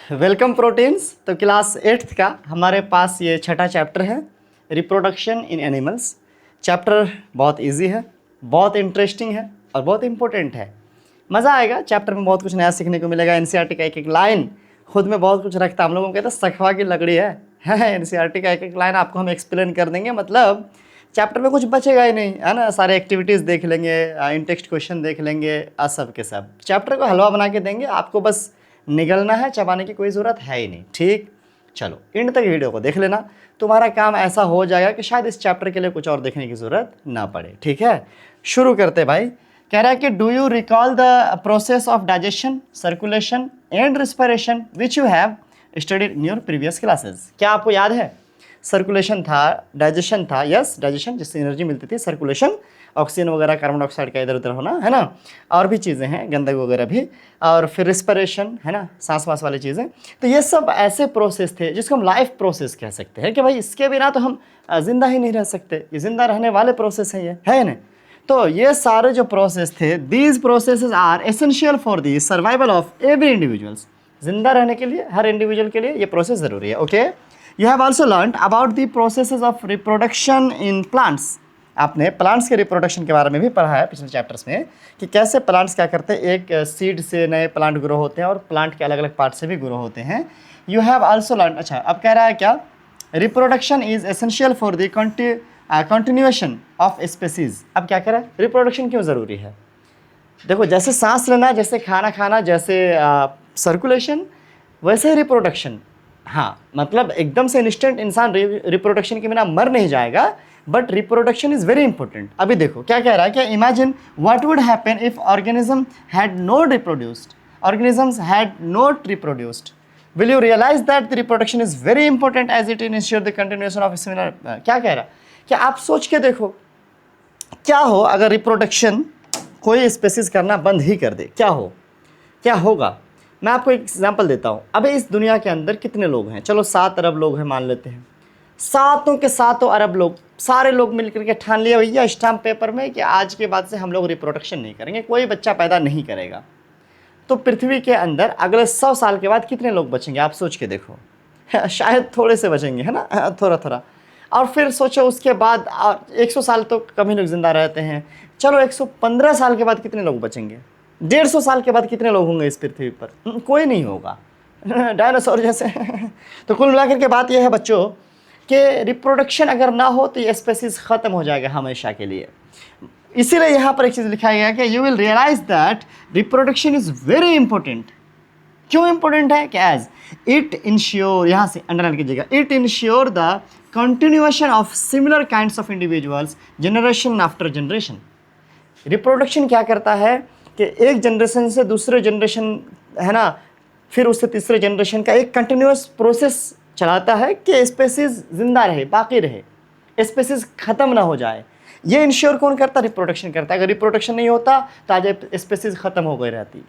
Welcome proteins. तो class 8th का हमारे पास ये छठा चैप्टर है, रिप्रोडक्शन इन एनिमल्स। चैप्टर बहुत इजी है, बहुत इंटरेस्टिंग है और बहुत इंपॉर्टेंट है। मज़ा आएगा, चैप्टर में बहुत कुछ नया सीखने को मिलेगा। एनसीईआरटी का एक एक लाइन खुद में बहुत कुछ रखता है। हम लोगों को कहते हैं सखवा की लकड़ी है एनसीईआरटी का एक एक लाइन आपको हम एक्सप्लेन कर देंगे, मतलब चैप्टर में कुछ बचेगा ही नहीं, है ना। सारे एक्टिविटीज़ देख लेंगे, इन टेक्स्ट क्वेश्चन देख लेंगे, सब के सब चैप्टर को हलवा बना के देंगे आपको। बस निगलना है, चबाने की कोई ज़रूरत है ही नहीं। ठीक, चलो एंड तक वीडियो को देख लेना, तुम्हारा काम ऐसा हो जाएगा कि शायद इस चैप्टर के लिए कुछ और देखने की ज़रूरत ना पड़े। ठीक है, शुरू करते भाई। कह रहा है कि do you recall the process of digestion, circulation and respiration which you have studied in your previous classes. क्या आपको याद है? सर्कुलेशन था, डाइजेशन था, यस डाइजेशन जिससे एनर्जी मिलती थी, सर्कुलेशन ऑक्सीजन वगैरह कार्बन डाइऑक्साइड का इधर उधर होना, है ना, और भी चीज़ें हैं गंदगी वगैरह भी, और फिर रिस्पिरेशन, है ना, सांस वास वाली चीज़ें। तो ये सब ऐसे प्रोसेस थे जिसको हम लाइफ प्रोसेस कह सकते हैं कि भाई इसके बिना तो हम जिंदा ही नहीं रह सकते, ये जिंदा रहने वाले प्रोसेस हैं, ये है ना। तो ये सारे जो प्रोसेस थे, these processes are essential for the survival of every individuals. जिंदा रहने के लिए हर इंडिविजुअल के लिए ये प्रोसेस ज़रूरी है। Okay, you have also learn about the processes of reproduction in plants. आपने प्लांट्स के रिप्रोडक्शन के बारे में भी पढ़ा है पिछले चैप्टर्स में कि कैसे प्लांट्स क्या करते हैं, एक सीड से नए प्लांट ग्रो होते हैं और प्लांट के अलग अलग पार्ट से भी ग्रो होते हैं। यू हैव ऑल्सो लर्न, अच्छा अब कह रहा है क्या, reproduction is essential for the continuation of species. अब क्या कह रहा है, रिप्रोडक्शन क्यों ज़रूरी है? देखो, जैसे सांस लेना, जैसे खाना खाना, जैसे सर्कुलेशन, वैसे ही रिप्रोडक्शन। हाँ, मतलब एकदम से इंस्टेंट इंसान रिप्रोडक्शन के बिना मर नहीं जाएगा, but reproduction is very important. अभी देखो क्या कह रहा है, क्या imagine what would happen if organism had not reproduced, organisms had not reproduced. Will you realise that the reproduction is very important as it ensure the continuation of similar. क्या कह रहा है, क्या आप सोच के देखो क्या हो अगर रिप्रोडक्शन कोई स्पेसीज करना बंद ही कर दे, क्या हो, क्या होगा। मैं आपको एक एग्जांपल देता हूँ। अबे इस दुनिया के अंदर कितने लोग हैं? चलो 7 अरब लोग हैं मान लेते हैं। सातों के सातों अरब लोग, सारे लोग मिलकर के ठान लिया भैया स्टाम्प पेपर में कि आज के बाद से हम लोग रिप्रोडक्शन नहीं करेंगे, कोई बच्चा पैदा नहीं करेगा। तो पृथ्वी के अंदर अगले 100 साल के बाद कितने लोग बचेंगे? आप सोच के देखो शायद थोड़े से बचेंगे, है ना, थोड़ा थोड़ा। और फिर सोचो उसके बाद 100 साल तो कम ही लोग जिंदा रहते हैं। चलो 115 साल के बाद कितने लोग बचेंगे? 150 साल के बाद कितने लोग होंगे इस पृथ्वी पर? कोई नहीं होगा, डायनासोर जैसे तो कुल मिलाकर के बात यह है बच्चों कि रिप्रोडक्शन अगर ना हो तो ये स्पेसीज ख़त्म हो जाएगा हमेशा के लिए। इसीलिए यहाँ पर एक चीज़ लिखा गया है कि you will realise that reproduction is very important. क्यों इंपॉर्टेंट है कि एज इट इंश्योर, यहाँ से अंडरलाइन कीजिएगा, it ensure the continuation of similar kinds of individuals generation after generation. Reproduction क्या करता है कि एक जनरेशन से दूसरे जनरेशन, है ना, फिर उससे तीसरे जनरेशन का एक कंटिन्यूअस प्रोसेस चलाता है कि स्पेसीज जिंदा रहे, बाकी रहे, स्पेसीज ख़त्म ना हो जाए। ये इंश्योर कौन करता? रिप्रोडक्शन करता है। अगर रिप्रोडक्शन नहीं होता तो आज स्पेसीज ख़त्म हो गई रहती।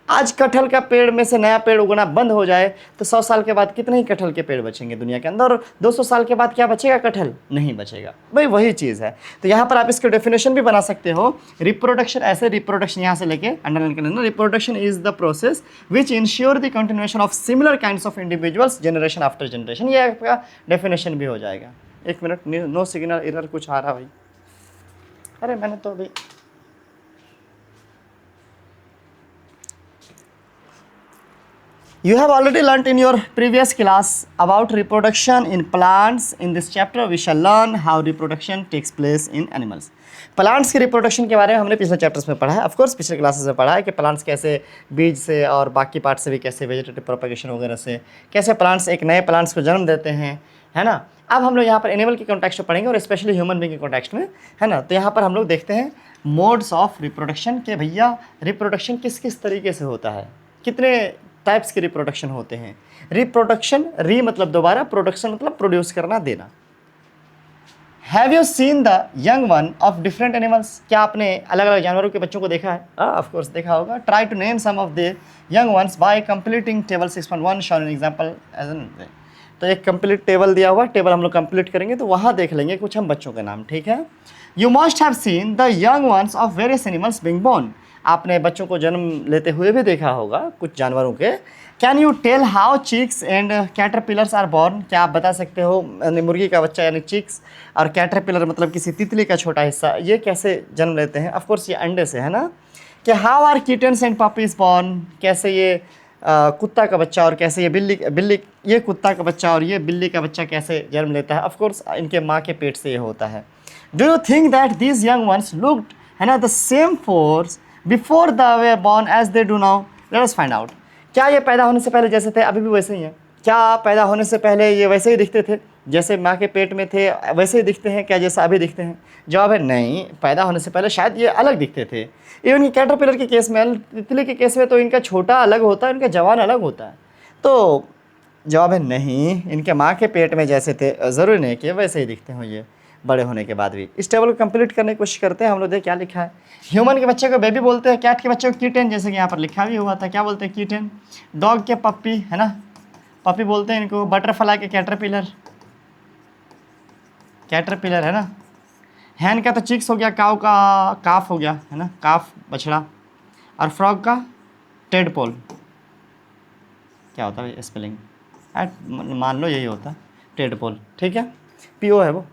आज कटहल का पेड़ में से नया पेड़ उगना बंद हो जाए तो 100 साल के बाद कितने ही कटहल के पेड़ बचेंगे दुनिया के अंदर, और 200 साल के बाद क्या बचेगा? कटहल नहीं बचेगा। भाई वही चीज़ है। तो यहाँ पर आप इसके डेफिनेशन भी बना सकते हो। रिप्रोडक्शन ऐसे, रिप्रोडक्शन यहाँ से लेके अंडरलाइन कर लेना, reproduction is the process which ensure the continuation of similar kinds of individuals generation after generation. ये आपका डेफिनेशन भी हो जाएगा। एक मिनट, नो सिग्नल एरर कुछ आ रहा भाई। अरे मैंने तो अभी You have already learnt in your previous class about reproduction in plants. In this chapter, we shall learn how reproduction takes place in animals. Plants के रिप्रोडक्शन के बारे में हमने पिछले चैप्टर्स में पढ़ा है, ऑफ कोर्स पिछले क्लासेस में पढ़ा है कि प्लांट्स कैसे बीज से और बाकी पार्ट से भी कैसे वेजिटेटिव प्रोपगेशन वगैरह से कैसे प्लांट्स एक नए प्लांट्स को जन्म देते हैं, है ना। अब हम लोग यहाँ पर एनिमल के कॉन्टेक्स्ट में पढ़ेंगे और स्पेशली ह्यूमन बीइंग के कॉन्टेक्स्ट में, है ना। तो यहाँ पर हम लोग देखते हैं मोड्स ऑफ रिप्रोडक्शन के भैया रिप्रोडक्शन किस किस तरीके से होता है, कितने टाइप्स के रिप्रोडक्शन होते हैं। रिप्रोडक्शन, री मतलब दोबारा, प्रोडक्शन मतलब प्रोड्यूस करना, देना। Have you seen the young one of different animals? क्या आपने अलग अलग जानवरों के बच्चों को देखा है? ऑफ कोर्स देखा होगा। Try to name some of the young ones by completing table 6.1 shown in example as an. तो एक कंप्लीट टेबल दिया हुआ, टेबल हम लोग कंप्लीट करेंगे तो वहाँ देख लेंगे कुछ हम बच्चों के नाम, ठीक है। You must have seen the young ones of various animals being born. आपने बच्चों को जन्म लेते हुए भी देखा होगा कुछ जानवरों के। Can you tell how chicks and caterpillars are born? क्या आप बता सकते हो मुर्गी का बच्चा यानी चिक्स और कैटरपिलर मतलब किसी तितली का छोटा हिस्सा, ये कैसे जन्म लेते हैं? ऑफ कोर्स ये अंडे से, है ना। कि how are kittens and puppies born? कैसे ये कुत्ता का बच्चा और कैसे ये बिल्ली ये कुत्ता का बच्चा और ये बिल्ली का बच्चा कैसे जन्म लेता है? ऑफ कोर्स इनके माँ के पेट से ये होता है। Do you think that these young ones looked, है ना, the same force before the way born as they do now? Let us find out. क्या ये पैदा होने से पहले जैसे थे अभी भी वैसे ही हैं? क्या पैदा होने से पहले ये वैसे ही दिखते थे जैसे माँ के पेट में थे वैसे ही दिखते हैं क्या जैसा अभी दिखते हैं? जवाब है नहीं, पैदा होने से पहले शायद ये अलग दिखते थे। इवन कैटरपिलर के केस में, तितली के केस में तो इनका छोटा अलग होता है, इनका जवान अलग होता है। तो जवाब है नहीं, इनके माँ के पेट में जैसे थे ज़रूरी नहीं कि वैसे ही दिखते हों ये बड़े होने के बाद भी। इस टेबल को कंप्लीट करने की कोशिश करते हैं हम लोग। देख क्या लिखा है। ह्यूमन के बच्चे को बेबी बोलते हैं, कैट के बच्चे को कीटन, जैसे कि यहाँ पर लिखा भी हुआ था। क्या बोलते हैं? कीटन। डॉग के पप्पी, है ना, पपी बोलते हैं इनको। बटरफ्लाई के कैटरपिलर, कैटरपिलर, है ना। हैन का तो चिक्स हो गया, काव का काफ हो गया, है ना, काफ बछड़ा। और फ्रॉग का टेडपोल। क्या होता है स्पेलिंग? मान लो यही होता है टेडपोल, ठीक है, पीओ है वो।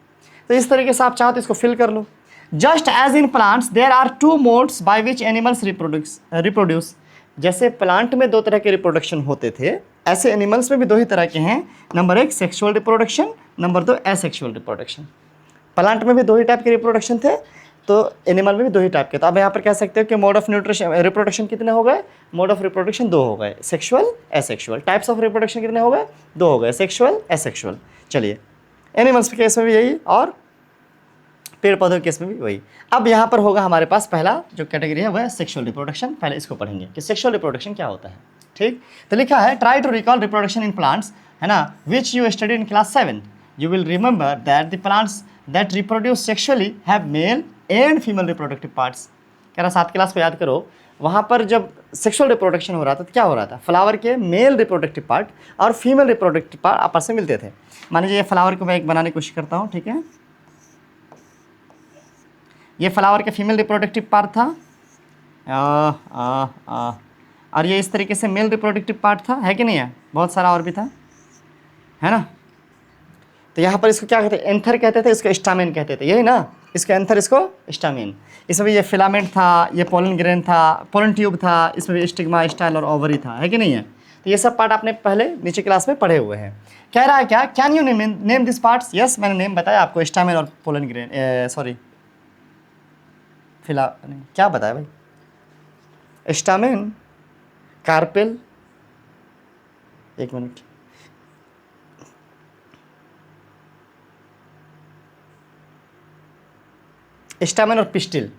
तो इस तरीके से आप चाहो तो इसको फिल कर लो। Just as in plants there are two modes by which animals reproduce. जैसे प्लांट में दो तरह के रिप्रोडक्शन होते थे, ऐसे एनिमल्स में भी दो ही तरह के हैं। Number 1 sexual reproduction, number 2 asexual reproduction. Plant में भी दो ही टाइप के रिप्रोडक्शन थे, तो एनिमल में भी दो ही टाइप के। तो अब यहाँ पर कह सकते हो कि मोड ऑफ रिप्रोडक्शन कितने हो गए? मोड ऑफ रिप्रोडक्शन 2 हो गए, sexual asexual. Types of reproduction कितने हो गए? 2 हो गए, सेक्सुअल एसेक्सुअल। चलिए, एनिमल्स के केस में भी यही और पेड़ पौधों के केस में भी वही। अब यहाँ पर होगा हमारे पास पहला जो कैटेगरी है वह है सेक्सुअल रिप्रोडक्शन। पहले इसको पढ़ेंगे कि सेक्सुअल रिप्रोडक्शन क्या होता है। ठीक, तो लिखा है try to recall reproduction in plants, है ना, which you study in class 7। You will remember that the plants that reproduce sexually have male and female reproductive parts. कह रहा 7 क्लास को याद करो, वहाँ पर जब सेक्सुअल रिप्रोडक्शन हो रहा था तो क्या हो रहा था? फ्लावर के मेल रिप्रोडक्टिव पार्ट और फीमेल रिप्रोडक्टिव पार्ट आपस में मिलते थे। मान लीजिए ये फ्लावर को मैं एक बनाने की कोशिश करता हूँ, ठीक है। ये फ्लावर के फीमेल रिप्रोडक्टिव पार्ट था और ये इस तरीके से मेल रिप्रोडक्टिव पार्ट था, है कि नहीं है? बहुत सारा और भी था, है ना। तो यहाँ पर इसको क्या कहते हैं? एंथर कहते थे, इसको स्टामेन कहते थे, यही ना। इसको एंथर, इसको स्टामेन। इसमें भी ये फिलामेंट था, ये पोलन ग्रेन था, पोलन ट्यूब था, इसमें भी स्टिग्मा, स्टाइल और ओवरी था, है कि नहीं है? तो ये सब पार्ट आपने पहले नीचे क्लास में पढ़े हुए हैं। कह रहा है क्या? Can you name this parts? Yes, मैंने नेम बताया आपको, स्टामेन और पोलन ग्रेन, सॉरी क्या बताया भाई? स्टामेन, कार्पेल, एक मिनट, स्टामेन और pistil.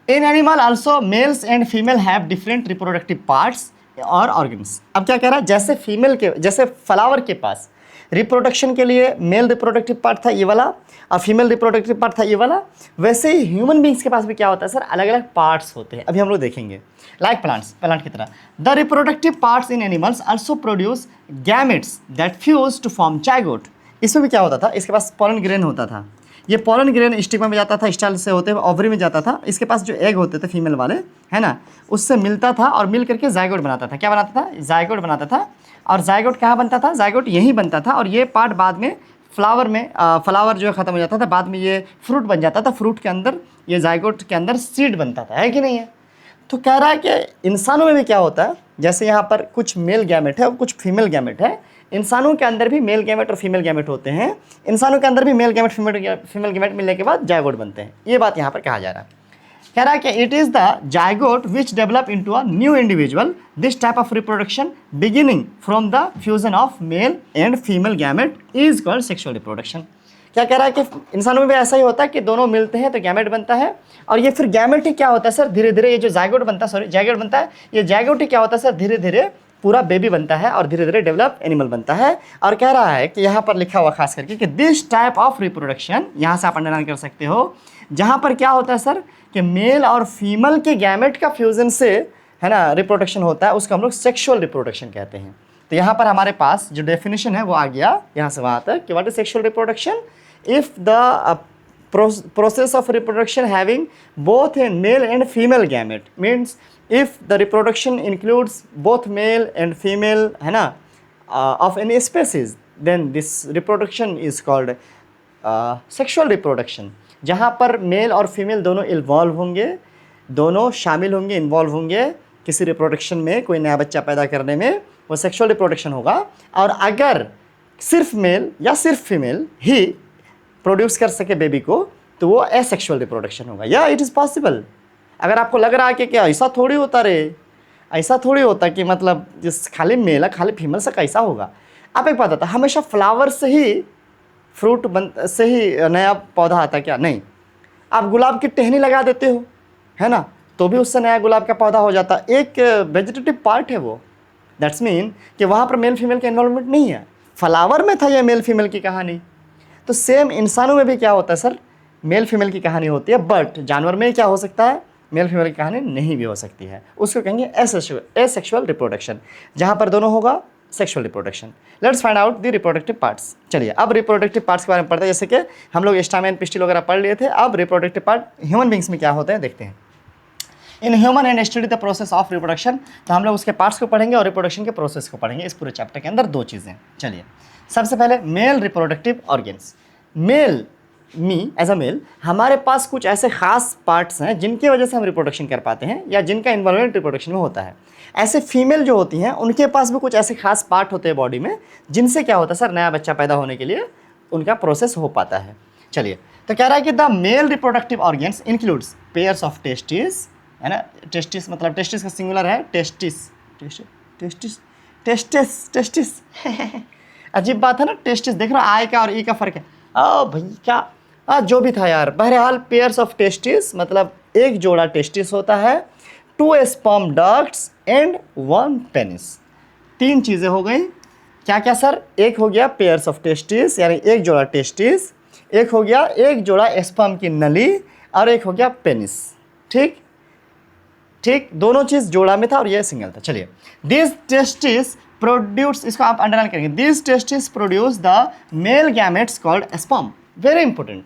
In animal also mails and female have different reproductive parts और ऑर्गन्स। अब क्या कह रहा है? जैसे फीमेल के, जैसे फ्लावर के पास रिप्रोडक्शन के लिए मेल रिप्रोडक्टिव पार्ट था ये वाला और फीमेल रिप्रोडक्टिव पार्ट था ये वाला, वैसे ही ह्यूमन बींग्स के पास भी क्या होता है सर? अलग अलग पार्ट्स होते हैं। अभी हम लोग देखेंगे। लाइक प्लांट्स, प्लांट की तरह the reproductive parts in animals also produce gametes that fuse to form zygote. इसमें भी क्या होता था? इसके पास पोलन ग्रेन होता था। ये पोलन ग्रेन स्टिग्मा में जाता था, स्टाइल से होते हुए ओवरी में जाता था। इसके पास जो एग होते थे फीमेल वाले, है ना, उससे मिलता था और मिल करके जाइगोट बनाता था। क्या बनाता था? जाइगोट बनाता था। और जाइगोट कहाँ बनता था? जाइगोट यहीं बनता था। और ये पार्ट बाद में फ्लावर में, फ्लावर जो है ख़त्म हो जाता था, बाद में ये फ्रूट बन जाता था। फ्रूट के अंदर ये जाइगोट के अंदर सीड बनता था, है कि नहीं है? तो कह रहा है कि इंसानों में भी क्या होता है? जैसे यहाँ पर कुछ मेल गैमेट है और कुछ फीमेल गैमेट है। इंसानों के अंदर भी मेल गैमेट और फीमेल गैमेट होते हैं। इंसानों के अंदर भी मेल गैमेट फीमेल गैमेट मिलने के बाद जाइगोट बनते हैं। ये बात यहाँ पर कहा जा रहा है। कह रहा है कि it is the zygote which develop into a new individual. This type of reproduction beginning from the fusion of male and female gamete is called sexual reproduction. क्या कह रहा है कि इंसानों में भी ऐसा ही होता है कि दोनों मिलते हैं तो गैमेट बनता है। और ये फिर गैमेट ही क्या होता है सर? धीरे धीरे ये जो जाइगोट बनता है, सॉरी जाइगोट बनता है, ये जाइगोट ही क्या होता है सर? धीरे धीरे पूरा बेबी बनता है और धीरे धीरे डेवलप एनिमल बनता है। और कह रहा है कि यहाँ पर लिखा हुआ खास करके कि दिस टाइप ऑफ रिप्रोडक्शन, यहाँ से आप अंडरलाइन कर सकते हो, जहाँ पर क्या होता है सर कि मेल और फीमेल के गैमेट का फ्यूजन से, है ना, रिप्रोडक्शन होता है, उसको हम लोग सेक्सुअल रिप्रोडक्शन कहते हैं। तो यहाँ पर हमारे पास जो डेफिनेशन है वो आ गया यहाँ से वहाँ तक कि what is sexual reproduction? If the process of reproduction having both a male and female gamete means if the reproduction includes both male and female है ना of any species then this reproduction is called sexual reproduction, जहाँ पर mail और female दोनों involve होंगे, दोनों शामिल होंगे, इन्वॉल्व होंगे किसी रिप्रोडक्शन में, कोई नया बच्चा पैदा करने में, वो सेक्सुअल रिप्रोडक्शन होगा। और अगर सिर्फ मेल या सिर्फ फीमेल ही प्रोड्यूस कर सके बेबी को तो वो एसेक्सुअल रिप्रोडक्शन होगा। या इट इज़ पॉसिबल। अगर आपको लग रहा है कि क्या ऐसा थोड़ी होता रे, ऐसा थोड़ी होता कि मतलब जिस खाली मेल है खाली फीमेल से कैसा होगा। आप एक बात बता, हमेशा फ्लावर से ही फ्रूट से ही नया पौधा आता क्या? नहीं। आप गुलाब की टहनी लगा देते हो है ना, तो भी उससे नया गुलाब का पौधा हो जाता। एक वेजिटेटिव पार्ट है वो। दैट्स मीन कि वहाँ पर मेल फीमेल का इन्वॉल्वमेंट नहीं है। फ्लावर में था ये मेल फीमेल की कहानी, तो सेम इंसानों में भी क्या होता है सर, मेल फीमेल की कहानी होती है। बट जानवर में क्या हो सकता है, मेल फीमेल की कहानी नहीं भी हो सकती है। उसको कहेंगे एसेक्सुअल रिप्रोडक्शन, जहाँ पर दोनों होगा sexual reproduction. Let's find out the reproductive parts. चलिए अब रिप्रोडक्टिव पार्ट्स के बारे में पढ़ते हैं। जैसे कि हम लोग स्टामेन पिस्टिल वगैरह पढ़ लिए थे, अब रिप्रोडक्टिव पार्ट ह्यूमन बींग्स में क्या होते हैं देखते हैं। In human and study the process of reproduction, तो हम लोग उसके पार्ट्स को पढ़ेंगे और रिप्रोडक्शन के प्रोसेस को पढ़ेंगे इस पूरे चैप्टर के अंदर। दो चीज़ें, चलिए सबसे पहले male reproductive organs. Male me as a male हमारे पास कुछ ऐसे खास पार्ट्स हैं जिनकी वजह से हम रिप्रोडक्शन कर पाते हैं या जिनका इन्वॉल्वमेंट रिप्रोडक्शन में होता है। ऐसे फीमेल जो होती हैं उनके पास भी कुछ ऐसे खास पार्ट होते हैं बॉडी में जिनसे क्या होता है सर, नया बच्चा पैदा होने के लिए उनका प्रोसेस हो पाता है। चलिए तो कह रहा है कि the mail reproductive organs includes pairs of testis, है ना, टेस्टिस मतलब टेस्टिस का सिंगुलर है टेस्टिस, टेस्टिस टेस्टिस टेस्टिस अजीब बात है ना, टेस्टिस देख रहा आई का और ई का फर्क है। ओ भैया जो भी था यार, बहरहाल पेयर्स ऑफ टेस्टिस मतलब एक जोड़ा टेस्टिस होता है, 2 स्पर्म डक्ट्स एंड 1 पेनिस। 3 चीज़ें हो गई। क्या क्या सर, एक हो गया पेयर्स ऑफ टेस्टिस यानी एक जोड़ा टेस्टिस, एक हो गया एक जोड़ा स्पर्म की नली, और एक हो गया पेनिस। ठीक ठीक, दोनों चीज़ जोड़ा में था और ये सिंगल था। चलिए दिस टेस्टिस प्रोड्यूस, इसको आप अंडरलाइन करेंगे, this testis produce the male gametes called sperm. Very important.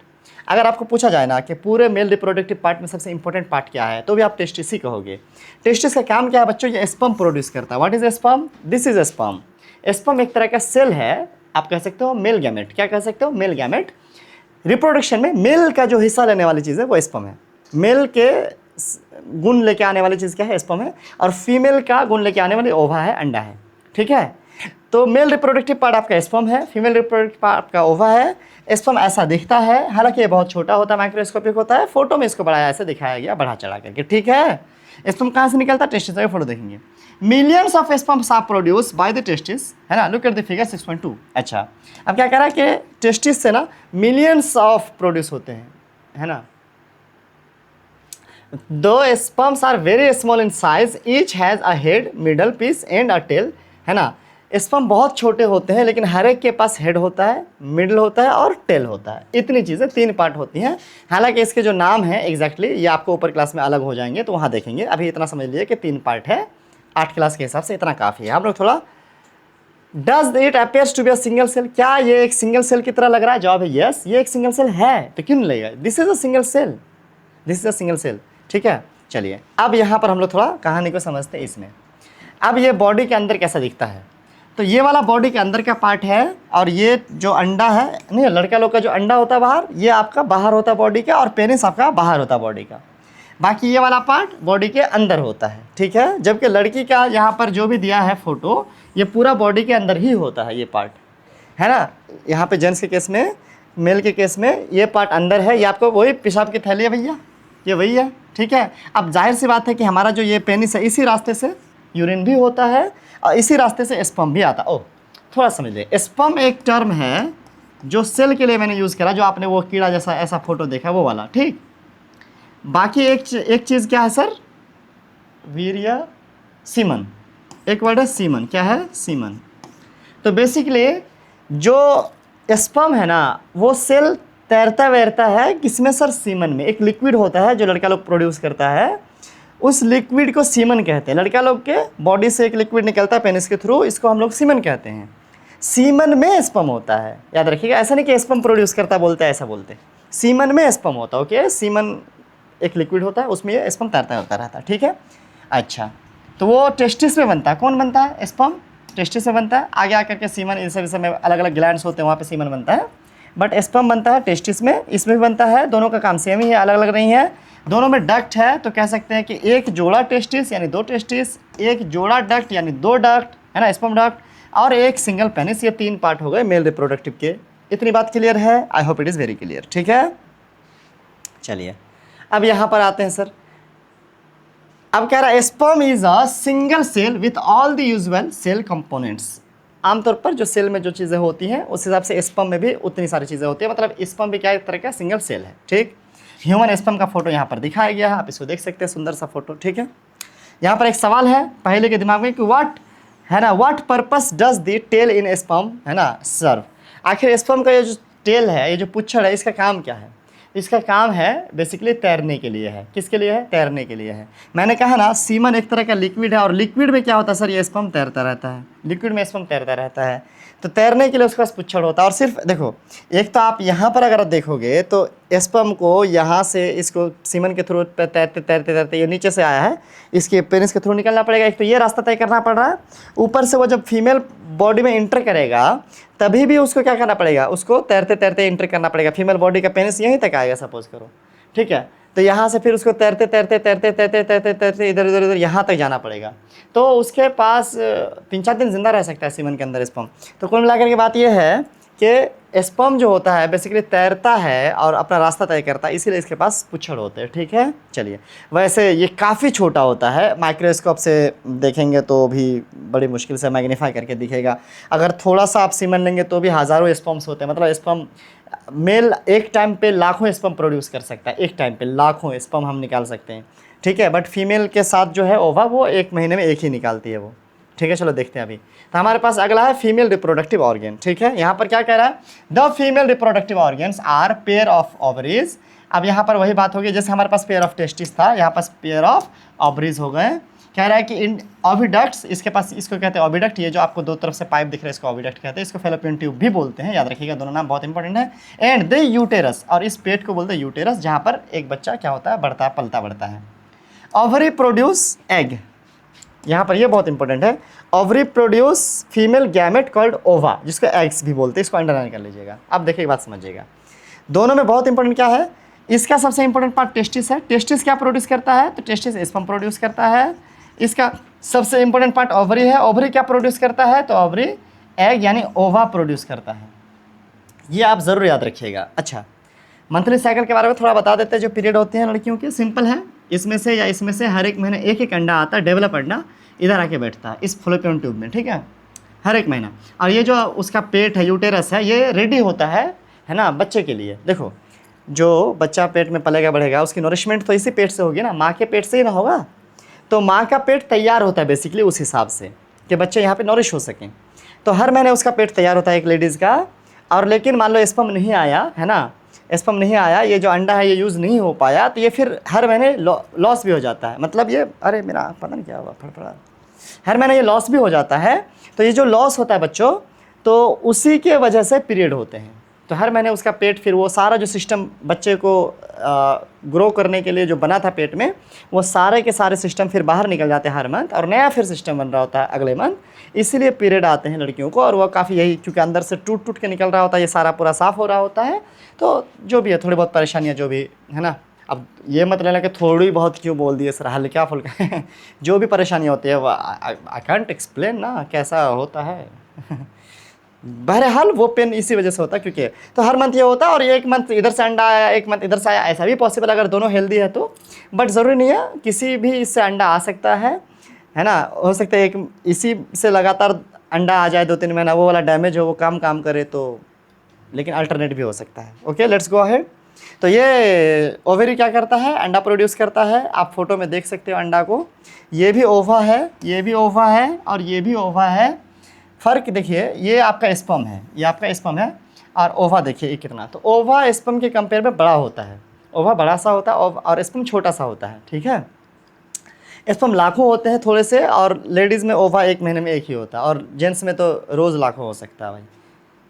अगर आपको पूछा जाए ना कि पूरे मेल रिप्रोडक्टिव पार्ट में सबसे इंपॉर्टेंट पार्ट क्या है, तो भी आप टेस्टिस ही कहोगे। टेस्टिस का काम क्या है बच्चों, ये स्पर्म प्रोड्यूस करता है। What is sperm? This is sperm. Sperm एक तरह का सेल है, आप कह सकते हो मेल गैमेट। क्या कह सकते हो? Male gamete. रिप्रोडक्शन में मेल का जो हिस्सा लेने वाली चीज़ है वो स्पर्म है। मेल के गुण लेके आने वाली चीज़ क्या है? स्पर्म है। और फीमेल का गुण लेके आने वाली ओवा है, अंडा है। ठीक है, तो मेल रिप्रोडक्टिव पार्ट आपका स्पर्म है, फीमेल रिप्रोडक्टिव पार्ट आपका ओवा है। स्पर्म ऐसा दिखता है, हालांकि ये बहुत छोटा होता है, माइक्रोस्कोपिक होता है। फोटो में इसको बड़ा ऐसे दिखाया गया, बढ़ा चढ़ा करके। ठीक है, स्पर्म कहाँ से निकलता है? टेस्टिस का फोटो देखेंगे। Millions of sperms are produce by the testis, है ना। Look at the figure 6.2। अच्छा, अब क्या कह रहा है कि टेस्टिस से ना मिलियंस ऑफ प्रोड्यूस होते हैं, है ना। दो sperms are very small in size, each has a head, middle piece and a tail, है ना। स्पर्म बहुत छोटे होते हैं लेकिन हर एक के पास हेड होता है, मिडल होता है और टेल होता है। इतनी चीज़ें 3 पार्ट होती हैं। हालांकि इसके जो नाम हैं एग्जैक्टली ये आपको ऊपर क्लास में अलग हो जाएंगे, तो वहाँ देखेंगे। अभी इतना समझ लीजिए कि 3 पार्ट है। 8 क्लास के हिसाब से इतना काफ़ी है। हम लोग थोड़ा, does it appears to be a single cell, क्या ये एक सिंगल सेल की तरह लग रहा है? जवाब है यस, ये एक सिंगल सेल है। तो क्यों नहीं लगेगा? This is a single cell, this is a single cell. ठीक है, चलिए अब यहाँ पर हम लोग थोड़ा कहानी को समझते हैं इसमें। अब ये बॉडी के अंदर कैसा दिखता है, तो ये वाला बॉडी के अंदर का पार्ट है, और ये जो अंडा है, नहीं लड़का लोग का जो अंडा होता है बाहर, ये आपका बाहर होता है बॉडी का, और पेनिस आपका बाहर होता है बॉडी का। बाकी ये वाला पार्ट बॉडी के अंदर होता है। ठीक है, जबकि लड़की का यहाँ पर जो भी दिया है फोटो, ये पूरा बॉडी के अंदर ही होता है, ये पार्ट, है ना। यहाँ पे जेंट्स के केस में, मेल के केस में ये पार्ट अंदर है। ये आपको वही पेशाब की थैली है भैया, ये वही है। ठीक है, अब जाहिर सी बात है कि हमारा जो ये पेनिस है, इसी रास्ते से यूरिन भी होता है और इसी रास्ते से स्पर्म भी आता है। ओह, थोड़ा समझ लीजिए, स्पर्म एक टर्म है जो सेल के लिए मैंने यूज़ करा, जो आपने वो कीड़ा जैसा ऐसा फोटो देखा वो वाला। ठीक, बाकी एक चीज़ क्या है सर? वीर्य, सीमन। एक वर्ड है सीमन। क्या है? सीमन। तो बेसिकली जो स्पर्म है ना, वो सेल तैरता वैरता है किसमें सर? सीमन में। एक लिक्विड होता है जो लड़का लोग प्रोड्यूस करता है, उस लिक्विड को सीमन कहते हैं। लड़का लोग के बॉडी से एक लिक्विड निकलता है पेनिस के थ्रू, इसको हम लोग सीमन कहते हैं। सीमन में स्पर्म होता है, याद रखिएगा। ऐसा नहीं कि स्पर्म प्रोड्यूस करता बोलते हैं, ऐसा बोलते हैं। सीमन में स्पर्म होता है। ओके, सीमन एक लिक्विड होता है, उसमें ये स्पर्म तैरता होता रहता है, ठीक है। अच्छा, तो वो टेस्टिस में बनता है। कौन बनता है? स्पर्म टेस्टिस में बनता है। आगे आकर के सीमन, इस में अलग अलग ग्लैंड्स होते हैं, वहाँ पे सीमन बनता है, बट स्पर्म बनता है टेस्टिस में, इसमें भी बनता है। दोनों का काम सेम ही है, अलग अलग नहीं है। दोनों में डक्ट है, तो कह सकते हैं कि एक जोड़ा टेस्टिस यानी 2 टेस्टिस, एक जोड़ा डक्ट यानी 2 डक्ट, है ना, स्पर्म डक्ट, और एक सिंगल पेनिस। ये 3 पार्ट हो गए मेल रिप्रोडक्टिव के। इतनी बात क्लियर है? I hope it is very clear, ठीक है। चलिए अब यहाँ पर आते हैं सर। अब कह रहा है sperm is a single cell with all the usual cell components. आमतौर पर जो सेल में जो चीज़ें होती हैं उस हिसाब से स्पर्म में भी उतनी सारी चीज़ें होती हैं। मतलब स्पर्म भी क्या एक तरह का सिंगल सेल है, ठीक। ह्यूमन स्पर्म का फोटो यहाँ पर दिखाया गया है, आप इसको देख सकते हैं, सुंदर सा फोटो, ठीक है। यहाँ पर एक सवाल है पहले के दिमाग में कि व्हाट, है ना, what purpose does the tail in sperm, है ना, सर्व। आखिर स्पर्म का ये जो टेल है, ये जो पुच्छड़ है, इसका काम क्या है? इसका काम है बेसिकली तैरने के लिए है। किसके लिए है? तैरने के लिए है। मैंने कहा ना, सीमन एक तरह का लिक्विड है, और लिक्विड में क्या होता है सर? ये स्पर्म तैरता रहता है, लिक्विड में स्पर्म तैरता रहता है। तो तैरने के लिए उसके पास पुच्छड़ होता है। और सिर्फ देखो, एक तो आप यहाँ पर अगर देखोगे तो स्पर्म को यहाँ से इसको सीमन के थ्रू तैरते तैरते तैरते ये नीचे से आया है, इसके पेनिस के थ्रू निकलना पड़ेगा। एक तो ये रास्ता तय करना पड़ रहा है, ऊपर से वो जब फीमेल बॉडी में इंटर करेगा तभी भी उसको क्या करना पड़ेगा? उसको तैरते तैरते इंटर करना पड़ेगा। फीमेल बॉडी का पेनिस यहीं तक आएगा सपोज करो, ठीक है। तो यहाँ से फिर उसको तैरते तैरते तैरते तैरते तैरते तैरते इधर इधर इधर यहाँ तक जाना पड़ेगा। तो उसके पास 3-4 दिन जिंदा रह सकता है सीमन के अंदर स्पर्म। तो कुल मिलाकर की बात यह है कि स्पर्म जो होता है बेसिकली तैरता है और अपना रास्ता तय करता है, इसीलिए इसके पास पुच्छड़ होते हैं, ठीक है। चलिए, वैसे ये काफ़ी छोटा होता है, माइक्रोस्कोप से देखेंगे तो भी बड़ी मुश्किल से मैग्नीफाई करके दिखेगा। अगर थोड़ा सा आप सीमन लेंगे तो भी हज़ारों स्पर्म्स होते हैं। मतलब स्पर्म मेल एक टाइम पे लाखों स्पर्म प्रोड्यूस कर सकता है, एक टाइम पे लाखों स्पर्म हम निकाल सकते हैं, ठीक है। बट फीमेल के साथ जो है ओवा, वो 1 महीने में एक ही निकालती है वो, ठीक है। चलो देखते हैं अभी। तो हमारे पास अगला है फीमेल रिप्रोडक्टिव ऑर्गन, ठीक है। यहाँ पर क्या कह रहा है? The female reproductive organs are pair of ovaries. अब यहाँ पर वही बात होगी जैसे हमारे पास पेयर ऑफ टेस्टिस था, यहाँ पास पेयर ऑफ ओवरीज हो गए। कह रहा है कि इन ओविडक्ट्स, इसके पास, इसको कहते हैं ओविडक्ट, ये जो आपको 2 तरफ से पाइप दिख रहा है इसको ओविडक्ट कहते हैं। इसको फेलोपियन ट्यूब भी बोलते हैं, याद रखिएगा, दोनों नाम बहुत इंपॉर्टेंट है। एंड द यूटेरस, और इस पेट को बोलते हैं यूटेरस, जहाँ पर एक बच्चा क्या होता है? बढ़ता, पलता बढ़ता है। ओवरी प्रोड्यूस एग, यहाँ पर ये बहुत इंपॉर्टेंट है। Ovary produce female gamete called ओवा, जिसको एग्स भी बोलते हैं, इसको अंडरलाइन कर लीजिएगा। अब देखिए बात समझिएगा, दोनों में बहुत इंपॉर्टेंट क्या है? इसका सबसे इंपॉर्टेंट पार्ट टेस्टिस है। टेस्टिस क्या प्रोड्यूस करता है? तो टेस्टिस स्पर्म प्रोड्यूस करता है। इसका सबसे इंपॉर्टेंट पार्ट ओवरी है। ओवरी क्या प्रोड्यूस करता है? तो ओवरी एग यानी ओवा प्रोड्यूस करता है। ये आप ज़रूर याद रखिएगा। अच्छा, मंथली साइकिल के बारे में थोड़ा बता देते हैं। जो पीरियड होते हैं लड़कियों के, सिंपल है, इसमें से या इसमें से हर एक महीने एक एक अंडा आता है, डेवलप अंडा इधर आके बैठता है इस फैलोपियन ट्यूब में, ठीक है, हर एक महीना। और ये जो उसका पेट है, यूटेरस है, ये रेडी होता है ना, बच्चे के लिए। देखो, जो बच्चा पेट में पलेगा बढ़ेगा उसकी नरिशमेंट तो इसी पेट से होगी ना, माँ के पेट से ही ना होगा। तो माँ का पेट तैयार होता है बेसिकली उस हिसाब से कि बच्चे यहाँ पे नरिश हो सकें। तो हर महीने उसका पेट तैयार होता है एक लेडीज़ का। और लेकिन मान लो स्पर्म नहीं आया, है ना, स्पर्म नहीं आया, ये जो अंडा है ये यूज़ नहीं हो पाया, तो ये फिर हर महीने लॉस भी हो जाता है। मतलब ये, अरे मेरा पता नहीं क्या हुआ, फड़फड़ा, हर महीने ये लॉस भी हो जाता है। तो ये जो लॉस होता है बच्चों, तो उसी के वजह से पीरियड होते हैं। तो हर महीने उसका पेट, फिर वो सारा जो सिस्टम बच्चे को ग्रो करने के लिए जो बना था पेट में, वो सारे के सारे सिस्टम फिर बाहर निकल जाते हैं हर मंथ, और नया फिर सिस्टम बन रहा होता है अगले मंथ। इसीलिए पीरियड आते हैं लड़कियों को। और वो काफ़ी यही, क्योंकि अंदर से टूट टूट के निकल रहा होता है, ये सारा पूरा साफ़ हो रहा होता है। तो जो भी है, थोड़ी बहुत परेशानियाँ जो भी है ना, अब ये मत लेना कि थोड़ी बहुत क्यों बोल दिए सर, हल्का फुल्का जो भी परेशानी होती है वो आई कैंट एक्सप्लेन ना कैसा होता है बहरहाल वो पेन इसी वजह से होता है क्योंकि, तो हर मंथ ये होता है। और एक मंथ इधर से अंडा आया, एक मंथ इधर से आया, ऐसा भी पॉसिबल अगर दोनों हेल्दी है तो। बट ज़रूरी नहीं है, किसी भी इससे अंडा आ सकता है ना। हो सकता है एक इसी से लगातार अंडा आ जाए 2-3 महीना, वो वाला डैमेज हो, वो काम करे तो, लेकिन अल्टरनेट भी हो सकता है। Okay, let's go ahead. तो ये ओवेरी क्या करता है? अंडा प्रोड्यूस करता है। आप फोटो में देख सकते हो अंडा को, ये भी ओवा है, ये भी ओवा है, और ये भी ओवा है। फ़र्क देखिए, ये आपका स्पर्म है, ये आपका स्पर्म है, और ओवा देखिए ये कितना। तो ओवा स्पर्म के कंपेयर में बड़ा होता है, ओवा बड़ा सा होता है और स्पर्म छोटा सा होता है, ठीक है। स्पर्म लाखों होते हैं थोड़े से, और लेडीज़ में ओवा 1 महीने में एक ही होता है, और जेंट्स में तो रोज़ लाखों हो सकता है भाई,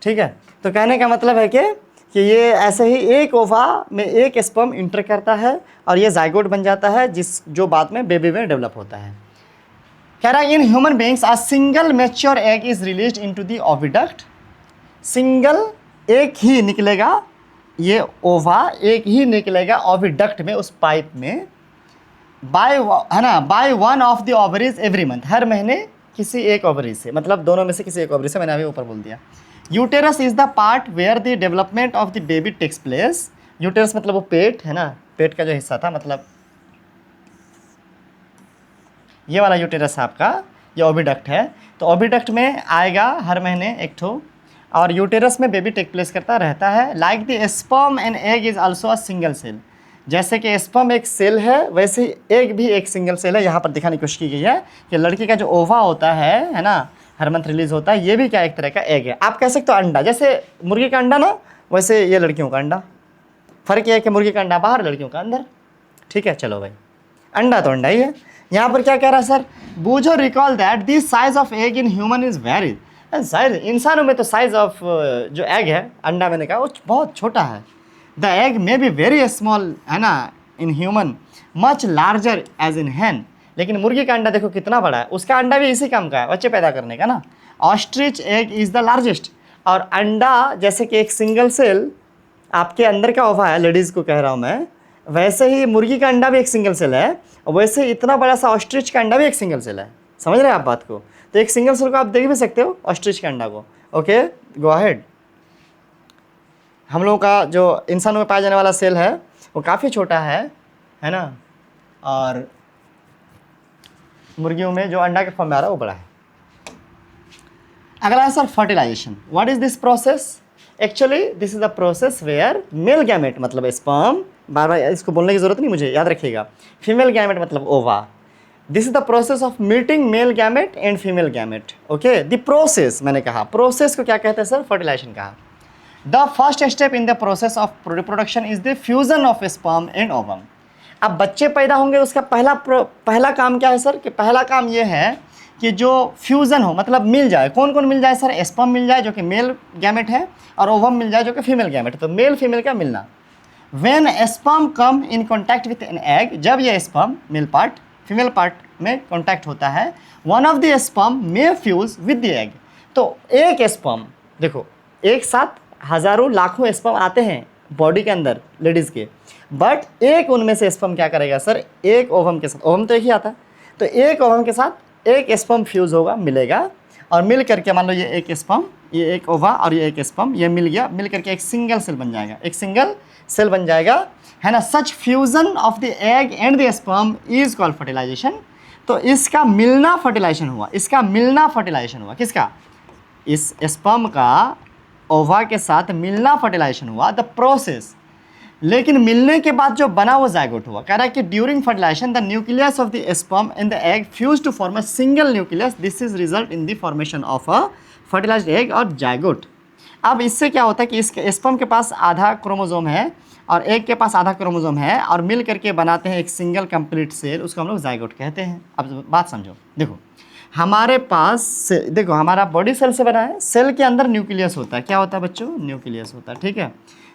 ठीक है। तो कहने का मतलब है कि कि ये ऐसे ही एक ओवा में एक स्पर्म इंटर करता है और ये जाइगोट बन जाता है, जो बाद में बेबी में डेवलप होता है। कह रहा है इन human beings a single mature egg is released into the oviduct. Single एक ही निकलेगा, ये ओवा एक ही निकलेगा ओविडक्ट में, उस पाइप में, बाय है ना, by one of the ovaries every month, हर महीने किसी एक ओवरी से, मतलब दोनों में से किसी एक ओवरी से, मैंने अभी ऊपर बोल दिया। Uterus is the part where the development of the baby takes place. Uterus मतलब वो पेट है ना, पेट का जो हिस्सा था, मतलब ये वाला यूटेरस आपका, ये ओविडक्ट है। तो ओविडक्ट में आएगा हर महीने एक ठो, और यूटेरस में बेबी टेक प्लेस करता रहता है। Like the sperm and egg is also a single cell. जैसे कि स्पर्म एक सेल है, वैसे एग भी एक सिंगल सेल है। यहाँ पर दिखाने की कोशिश की गई है कि लड़की का जो ओवा होता है ना, हर मंथ रिलीज होता है, ये भी क्या एक तरह का एग है। आप कह सकते हो अंडा, जैसे मुर्गी का अंडा ना, वैसे ये लड़कियों का अंडा। फ़र्क ये है कि मुर्गी का अंडा बाहर, लड़कियों का अंदर। ठीक है, चलो भाई, अंडा तो अंडा ही है। यहाँ पर क्या कह रहा है सर, बूझो recall that this size of egg in human is very. Size इंसानों में तो साइज ऑफ जो एग है, अंडा मैंने कहा, वो बहुत छोटा है। The egg may be very small है ना in human, much larger as in hen. लेकिन मुर्गी का अंडा देखो कितना बड़ा है, उसका अंडा भी इसी काम का है, बच्चे पैदा करने का ना। Ostrich egg is the largest. और अंडा जैसे कि एक सिंगल सेल आपके अंदर का ओवा है, लेडीज़ को कह रहा हूँ मैं, वैसे ही मुर्गी का अंडा भी एक सिंगल सेल है, और वैसे इतना बड़ा सा ऑस्ट्रिच का अंडा भी एक सिंगल सेल है। समझ रहे हैं आप बात को? तो एक सिंगल सेल को आप देख भी सकते हो, ऑस्ट्रिच के अंडा को। Okay, go ahead. हम लोगों का जो इंसानों में पाया जाने वाला सेल है वो काफ़ी छोटा है ना, और मुर्गियों में जो अंडा के फॉर्म में आ रहा है वो बड़ा है। अगला है sir fertilisation. What is this process? Actually this is the process where male gamete मतलब स्पर्म, बार बार इसको बोलने की जरूरत नहीं मुझे, याद रखिएगा। फीमेल गैमेट मतलब ओवा। This is the process of meeting male gamete and female gamete. Okay, the process, मैंने कहा प्रोसेस को क्या कहते हैं सर? फर्टिलाइजेशन कहा। The first step in the process of reproduction is the fusion of sperm and ovum. अब बच्चे पैदा होंगे, उसका पहला काम क्या है सर? कि पहला काम ये है कि जो फ्यूज़न हो, मतलब मिल जाए। कौन कौन मिल जाए सर? स्पर्म मिल जाए जो कि मेल गैमेट है, और ओवम मिल जाए जो कि फीमेल गैमेट है। तो मेल फीमेल का मिलना। When sperm come in contact with an egg, जब ये sperm male part female part में कॉन्टैक्ट होता है, one of the sperm may fuse with the egg. तो एक स्पर्म, देखो एक साथ हज़ारों लाखों स्पर्म आते हैं बॉडी के अंदर लेडीज़ के, बट एक उनमें से स्पर्म क्या करेगा सर? एक ओवम के साथ, ओवम तो एक ही आता है, तो एक ओवम के साथ एक स्पर्म फ्यूज़ होगा, मिलेगा, और मिल करके मान लो ये एक स्पर्म, ये एक ओवा और ये एक स्पर्म, ये मिल गया, मिल करके एक सिंगल सेल बन जाएगा, एक सिंगल सेल बन जाएगा, है ना। Such fusion of the egg and the sperm is called fertilization. तो इसका मिलना फर्टिलाइजेशन हुआ, इसका मिलना फर्टिलाइजेशन हुआ। किसका? इस स्पर्म का ओवा के साथ मिलना फर्टिलाइजेशन हुआ, द प्रोसेस। लेकिन मिलने के बाद जो बना वो जाइगोट हुआ। कह रहा है कि during fertilisation the nucleus of the sperm and the egg fuse to form a single nucleus, this is result in the formation of a fertilised egg और जाइगोट। अब इससे क्या होता है कि इसके स्पर्म के पास आधा क्रोमोजोम है और एग के पास आधा क्रोमोजोम है, और मिल करके बनाते हैं एक सिंगल कंप्लीट सेल, उसको हम लोग जाइगोट कहते हैं। अब बात समझो, देखो हमारे पास देखो हमारा बॉडी सेल से बना है, सेल के अंदर न्यूक्लियस होता है। क्या होता है बच्चों? न्यूक्लियस होता है, ठीक है।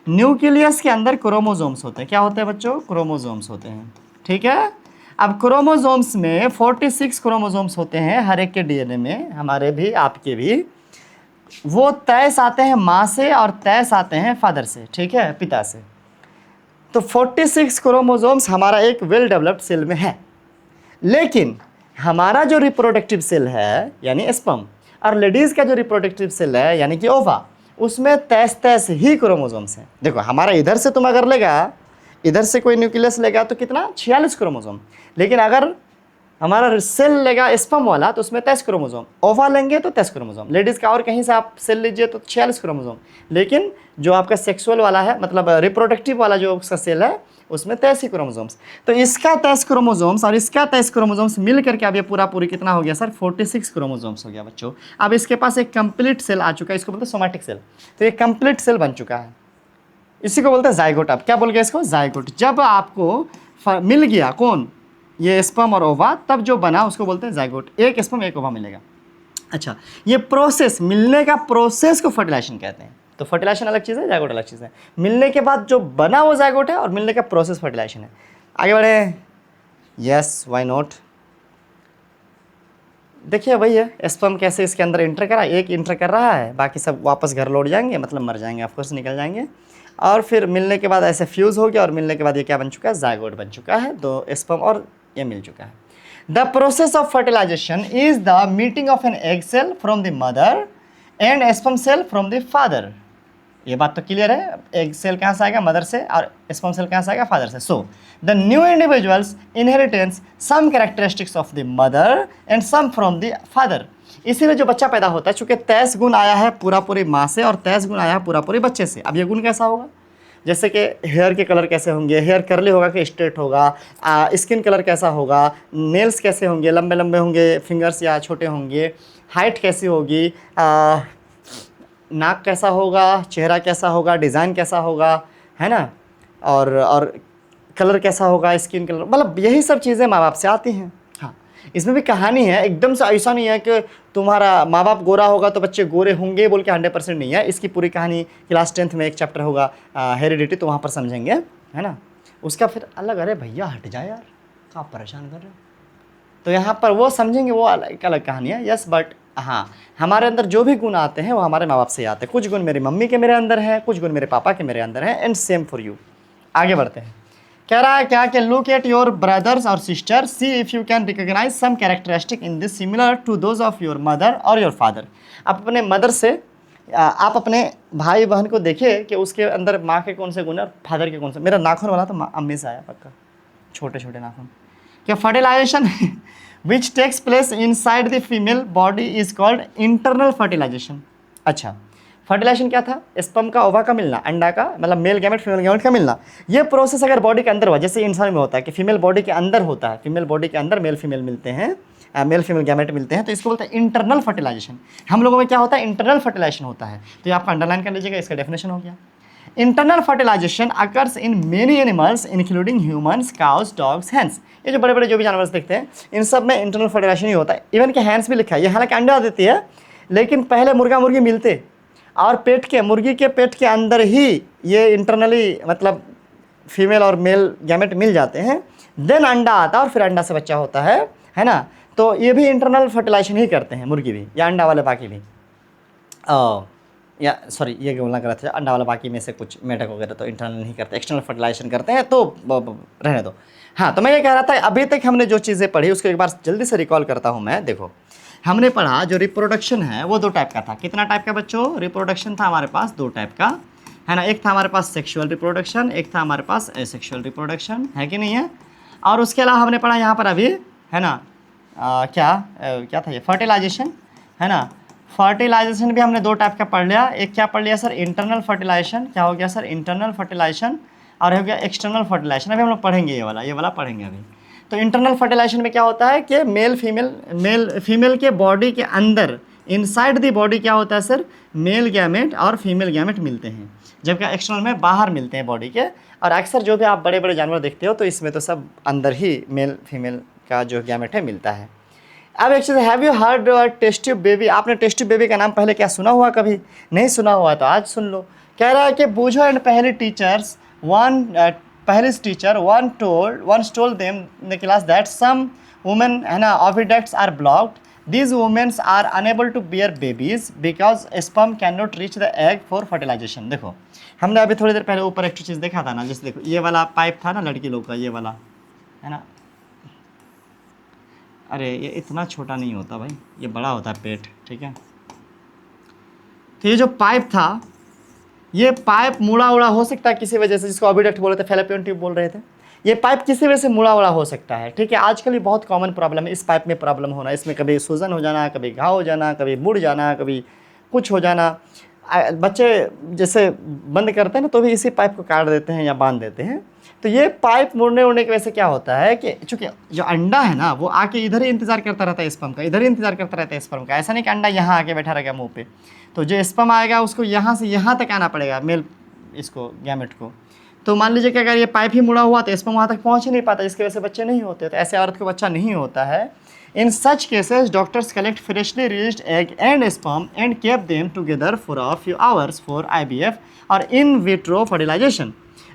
न्यूक्लियस के अंदर क्रोमोजोम्स होते हैं। क्या होते हैं बच्चों? क्रोमोजोम्स होते हैं, ठीक है। अब क्रोमोजोम्स में 46 क्रोमोजोम्स होते हैं हर एक के डीएनए में, हमारे भी आपके भी। वो तैस आते हैं माँ से और तैस आते हैं फादर से, ठीक है, पिता से। तो 46 क्रोमोजोम्स हमारा एक वेल डेवलप्ड सेल में है। लेकिन हमारा जो रिप्रोडक्टिव सेल है यानी स्पर्म, और लेडीज़ का जो रिप्रोडक्टिव सेल है यानी कि ओवा, उसमें तैस ही क्रोमोजोम्स हैं। देखो हमारा इधर से तुम अगर लेगा, इधर से कोई न्यूक्लियस लेगा तो कितना? 46 क्रोमोजोम। लेकिन अगर हमारा सेल लेगा स्पर्म वाला तो उसमें 23 क्रोमोजोम, ओवा लेंगे तो 23 क्रोमोजोम। लेडीज़ का और कहीं से आप सेल लीजिए तो 46 क्रोमोजोम। लेकिन जो आपका सेक्सुअल वाला है, मतलब रिप्रोडक्टिव वाला जो उसका सेल है, उसमें 23 क्रोमोजोम्स। तो इसका 23 क्रोमोजोम्स और इसका 23 क्रोमोजोम्स मिल करके अब ये पूरी कितना हो गया सर? 46 क्रोमोजोम्स हो गया बच्चों। अब इसके पास एक कंप्लीट सेल आ चुका है, इसको बोलते हैं सोमैटिक सेल। तो ये कंप्लीट सेल बन चुका है, इसी को बोलते हैं जाइगोट। अब क्या बोल गया इसको? जाइगोट। जब आपको मिल गया कौन? ये स्पर्म और ओवा, तब जो बना उसको बोलते हैं जाइगोट। एक स्पर्म एक ओवा मिलेगा। अच्छा, ये प्रोसेस, मिलने का प्रोसेस को फर्टिलाइजेशन कहते हैं। तो फर्टिलाइजेशन अलग चीज़ है, जाइगोट अलग चीज़ है। मिलने के बाद जो बना वो जाइगोट है और मिलने का प्रोसेस फर्टिलाइजेशन है। आगे बढ़े। Yes, why not. देखिए वही है, स्पर्म कैसे इसके अंदर इंटर करा, एक इंटर कर रहा है, बाकी सब वापस घर लौट जाएंगे, मतलब मर जाएंगे, ऑफकोर्स निकल जाएंगे। और फिर मिलने के बाद ऐसे फ्यूज़ हो गया और मिलने के बाद ये क्या बन चुका है, जाइगोट बन चुका है। तो स्पर्म और ये मिल चुका है। The process of fertilisation is the meeting of an egg cell from the mother and sperm cell from the father. ये बात तो क्लियर है, एग सेल कहाँ से आएगा, मदर से, और स्पर्म सेल कहाँ से आएगा, फादर से। So the new individuals inheritance some characteristics of the mother and some from the father. इसीलिए जो बच्चा पैदा होता है, चूंकि 23 गुण आया है पूरा पूरी माँ से और 23 गुण आया है पूरा पूरी बच्चे से। अब ये गुण कैसा होगा, जैसे कि हेयर के कलर कैसे होंगे, हेयर कर्ली होगा कि स्ट्रेट होगा, स्किन कलर कैसा होगा, नेल्स कैसे होंगे, लंबे लंबे होंगे फिंगर्स या छोटे होंगे, हाइट कैसी होगी, नाक कैसा होगा, चेहरा कैसा होगा, डिज़ाइन कैसा होगा, है ना, और कलर कैसा होगा, स्किन कलर, मतलब यही सब चीज़ें माँ बाप से आती हैं। हाँ, इसमें भी कहानी है, एकदम से ऐसा नहीं है कि तुम्हारा माँ बाप गोरा होगा तो बच्चे गोरे होंगे बोल के 100% नहीं है। इसकी पूरी कहानी क्लास 10th में एक चैप्टर होगा हेरिडिटी, तो वहाँ पर समझेंगे, है ना। उसका फिर अलग, अरे भैया हट जाए यार, क्या परेशान कर रहे हो। तो यहाँ पर वो समझेंगे, वो अलग अलग कहानी है। यस, बट हाँ, हमारे अंदर जो भी गुण आते हैं वो हमारे माँ बाप से आते हैं। कुछ गुण मेरी मम्मी के मेरे अंदर हैं, कुछ गुण मेरे पापा के मेरे अंदर हैं, एंड सेम फॉर यू। आगे बढ़ते हैं। कह रहा है क्या कि लुक एट योर ब्रदर्स और sister, see if you can recognise some characteristic in this similar to those of your mother और योर फादर। आप अपने मदर से, आप अपने भाई बहन को देखिए कि उसके अंदर माँ के कौन से गुण है और फादर के कौन से। मेरा नाखून वाला तो अम्मी से आया पक्का, छोटे छोटे नाखून। क्या fertilisation which takes place inside the female body is called internal fertilization। अच्छा, फर्टिलाइजेशन क्या था, स्पर्म का ओवा का मिलना, अंडा का, मतलब मेल गैमेट फीमेल गैमेट का मिलना। ये प्रोसेस अगर बॉडी के अंदर हुआ, जैसे इंसान में होता है कि फीमेल बॉडी के अंदर होता है, फीमेल बॉडी के अंदर मेल फीमेल मिलते हैं, मेल फीमेल गैमेट मिलते हैं, तो इसको बोलते हैं इंटरनल फर्टिलाइजेशन। हम लोगों में क्या होता है, इंटरनल फर्टिलाइजेशन होता है। तो ये आपका अंडरलाइन कर लीजिएगा, इसका डेफिनेशन हो गया। Internal fertilisation occurs in many animals including humans, cows, dogs, hens. ये जो बड़े बड़े जो भी जानवर देखते हैं, इन सब में इंटरनल फर्टिलाइजेशन ही होता है। इवन के हैंस भी लिखा है, ये हालांकि अंडा देती है, लेकिन पहले मुर्गा मुर्गी मिलते और मुर्गी के पेट के अंदर ही ये इंटरनली, मतलब फीमेल और मेल गैमेट मिल जाते हैं, देन अंडा आता है और फिर अंडा से बच्चा होता है ना। तो ये भी इंटरनल फर्टिलाइजेशन ही करते हैं, मुर्गी भी या अंडा वाले बाकी भी। या सॉरी, ये बोलना गलत है, अंडा वाला बाकी में से कुछ मेढक वगैरह तो इंटरनल नहीं करते, एक्सटर्नल फर्टिलाइजेशन करते हैं, तो रहने दो। हाँ, तो मैं ये कह रहा था, अभी तक हमने जो चीज़ें पढ़ी उसको एक बार जल्दी से रिकॉल करता हूँ मैं। देखो, हमने पढ़ा जो रिप्रोडक्शन है वो 2 टाइप का था। कितना टाइप का बच्चों, रिप्रोडक्शन था हमारे पास 2 टाइप का, है ना। एक था हमारे पास सेक्शुअल रिप्रोडक्शन, एक था हमारे पास एसेक्सुअल रिप्रोडक्शन, है कि नहीं है। और उसके अलावा हमने पढ़ा यहाँ पर अभी, है ना, क्या था ये, फर्टिलाइजेशन, है ना। फर्टिलाइजेशन भी हमने 2 टाइप का पढ़ लिया। एक क्या पढ़ लिया सर, इंटरनल फर्टिलाइजेशन, क्या हो गया सर, इंटरनल फर्टिलाइजेशन, और हो गया एक्सटर्नल फर्टिलाइजेशन। अभी हम लोग पढ़ेंगे ये वाला पढ़ेंगे अभी। तो इंटरनल फर्टिलाइजेशन में क्या होता है कि मेल फीमेल के बॉडी के अंदर, इनसाइड द बॉडी क्या होता है सर, मेल गैमेट और फीमेल गैमेट मिलते हैं, जबकि एक्सटर्नल में बाहर मिलते हैं बॉडी के। और अक्सर जो भी आप बड़े बड़े जानवर देखते हो तो इसमें तो सब अंदर ही मेल फीमेल का जो गैमेट है मिलता है। अब एक चीज़, have you heard test tube baby. आपने टेस्ट ट्यूब बेबी का नाम पहले क्या सुना हुआ, कभी नहीं सुना हुआ तो आज सुन लो। कह रहा है कि बूझो एंड पहली टीचर्स पहलिस teacher once told them in the class that some women, है ना, oviducts are blocked. These women are unable to bear babies because sperm cannot reach the egg for fertilization। देखो, हमने अभी थोड़ी देर पहले ऊपर एक चीज़ देखा था ना, जैसे देखो ये वाला पाइप था ना लड़की लोग का, ये वाला, है ना। अरे ये इतना छोटा नहीं होता भाई, ये बड़ा होता है पेट, ठीक है। तो ये जो पाइप था, ये पाइप मुड़ा उड़ा हो सकता है किसी वजह से, जिसको ओविडक्ट बोल रहे थे, फैलोपियन ट्यूब बोल रहे थे। ये पाइप किसी वजह से मुड़ा उड़ा हो सकता है, ठीक है। आजकल ये बहुत कॉमन प्रॉब्लम है, इस पाइप में प्रॉब्लम होना, इसमें कभी सूजन हो जाना, कभी घाव हो जाना, कभी मुड़ जाना, कभी कुछ हो जाना। बच्चे जैसे बंद करते हैं ना तो भी इसी पाइप को काट देते हैं या बांध देते हैं। तो ये पाइप मुड़ने उड़ने की वजह से क्या होता है कि चूँकि जो अंडा है ना वो आके इधर ही इंतजार करता रहता है स्पर्म का, इधर ही इंतजार करता रहता है स्पर्म का। ऐसा नहीं कि अंडा यहाँ आके बैठा रहेगा मुंह पे। तो जो स्पर्म आएगा उसको यहाँ से यहाँ तक आना पड़ेगा, मेल इसको गैमेट को। तो मान लीजिए कि अगर ये पाइप ही मुड़ा हुआ तो स्पर्म वहाँ तक पहुँच ही नहीं पाता, जिसकी वजह से बच्चे नहीं होते। तो ऐसे औरत को बच्चा नहीं होता है। In such cases doctors collect freshly released egg and sperm and keep them together for a few hours for IVF or in vitro fertilization.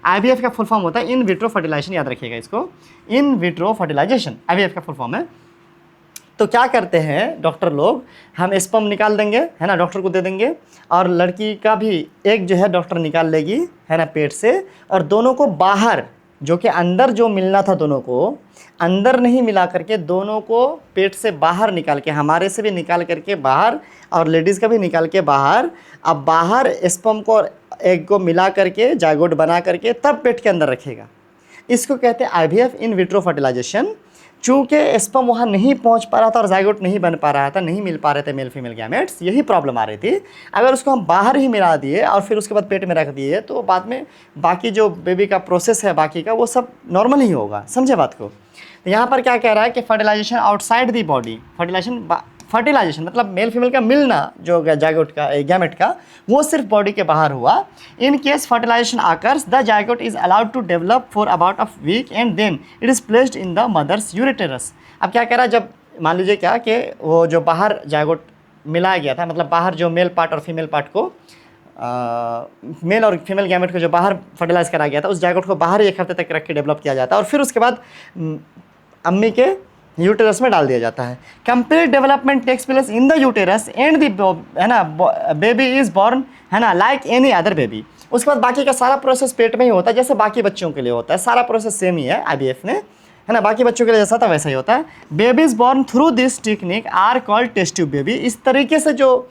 IVF का फुल फॉर्म होता है इन विट्रो फर्टिलाइजेशन, याद रखिएगा इसको, इन विट्रो फर्टिलाइजेशन IVF का full form है। तो क्या करते हैं डॉक्टर लोग, हम स्पर्म निकाल देंगे, है ना, डॉक्टर को दे देंगे, और लड़की का भी एक जो है डॉक्टर निकाल लेगी, है ना, पेट से, और दोनों को बाहर, जो कि अंदर जो मिलना था दोनों को, अंदर नहीं मिला करके दोनों को पेट से बाहर निकाल के, हमारे से भी निकाल करके बाहर और लेडीज़ का भी निकाल के बाहर, अब बाहर स्पर्म को और एग को मिला करके जायगोट बना करके तब पेट के अंदर रखेगा। इसको कहते हैं IVF इन विट्रो फर्टिलाइजेशन। चूँकि स्पर्म वहाँ नहीं पहुँच पा रहा था और जायगोट नहीं बन पा रहा था, नहीं मिल पा रहे थे मेल फीमेल गैमेट्स, यही प्रॉब्लम आ रही थी। अगर उसको हम बाहर ही मिला दिए और फिर उसके बाद पेट में रख दिए तो बाद में बाकी जो बेबी का प्रोसेस है बाकी का वो सब नॉर्मल ही होगा। समझे बात को? तो यहाँ पर क्या कह रहा है कि fertilisation outside the body, fertilisation मतलब मेल फीमेल का मिलना जो जायगोट का गैमेट का, वो सिर्फ बॉडी के बाहर हुआ। In case fertilization occurs the zygote is allowed to develop for about a week and then it is placed in the mother's uterus. अब क्या कह रहा है, जब मान लीजिए क्या कि वो जो बाहर जायगोट मिलाया गया था, मतलब बाहर जो मेल पार्ट और फीमेल पार्ट को, मेल और फीमेल गैमेट को जो बाहर फर्टिलाइज करा गया था, उस जायगोट को बाहर 1 हफ्ते तक रख के डेवलप किया जाता है और फिर उसके बाद अम्मी के यूटेरस में डाल दिया जाता है। Complete development takes place in the uterus and the, है ना, बेबी इज बॉर्न, है ना, लाइक एनी अदर बेबी। उसके बाद बाकी का सारा प्रोसेस पेट में ही होता है, जैसे बाकी बच्चों के लिए होता है, सारा प्रोसेस सेम ही है IVF में, है ना, बाकी बच्चों के लिए जैसा था वैसा ही होता है। Babies born through this technique are called test tube baby. इस तरीके से जो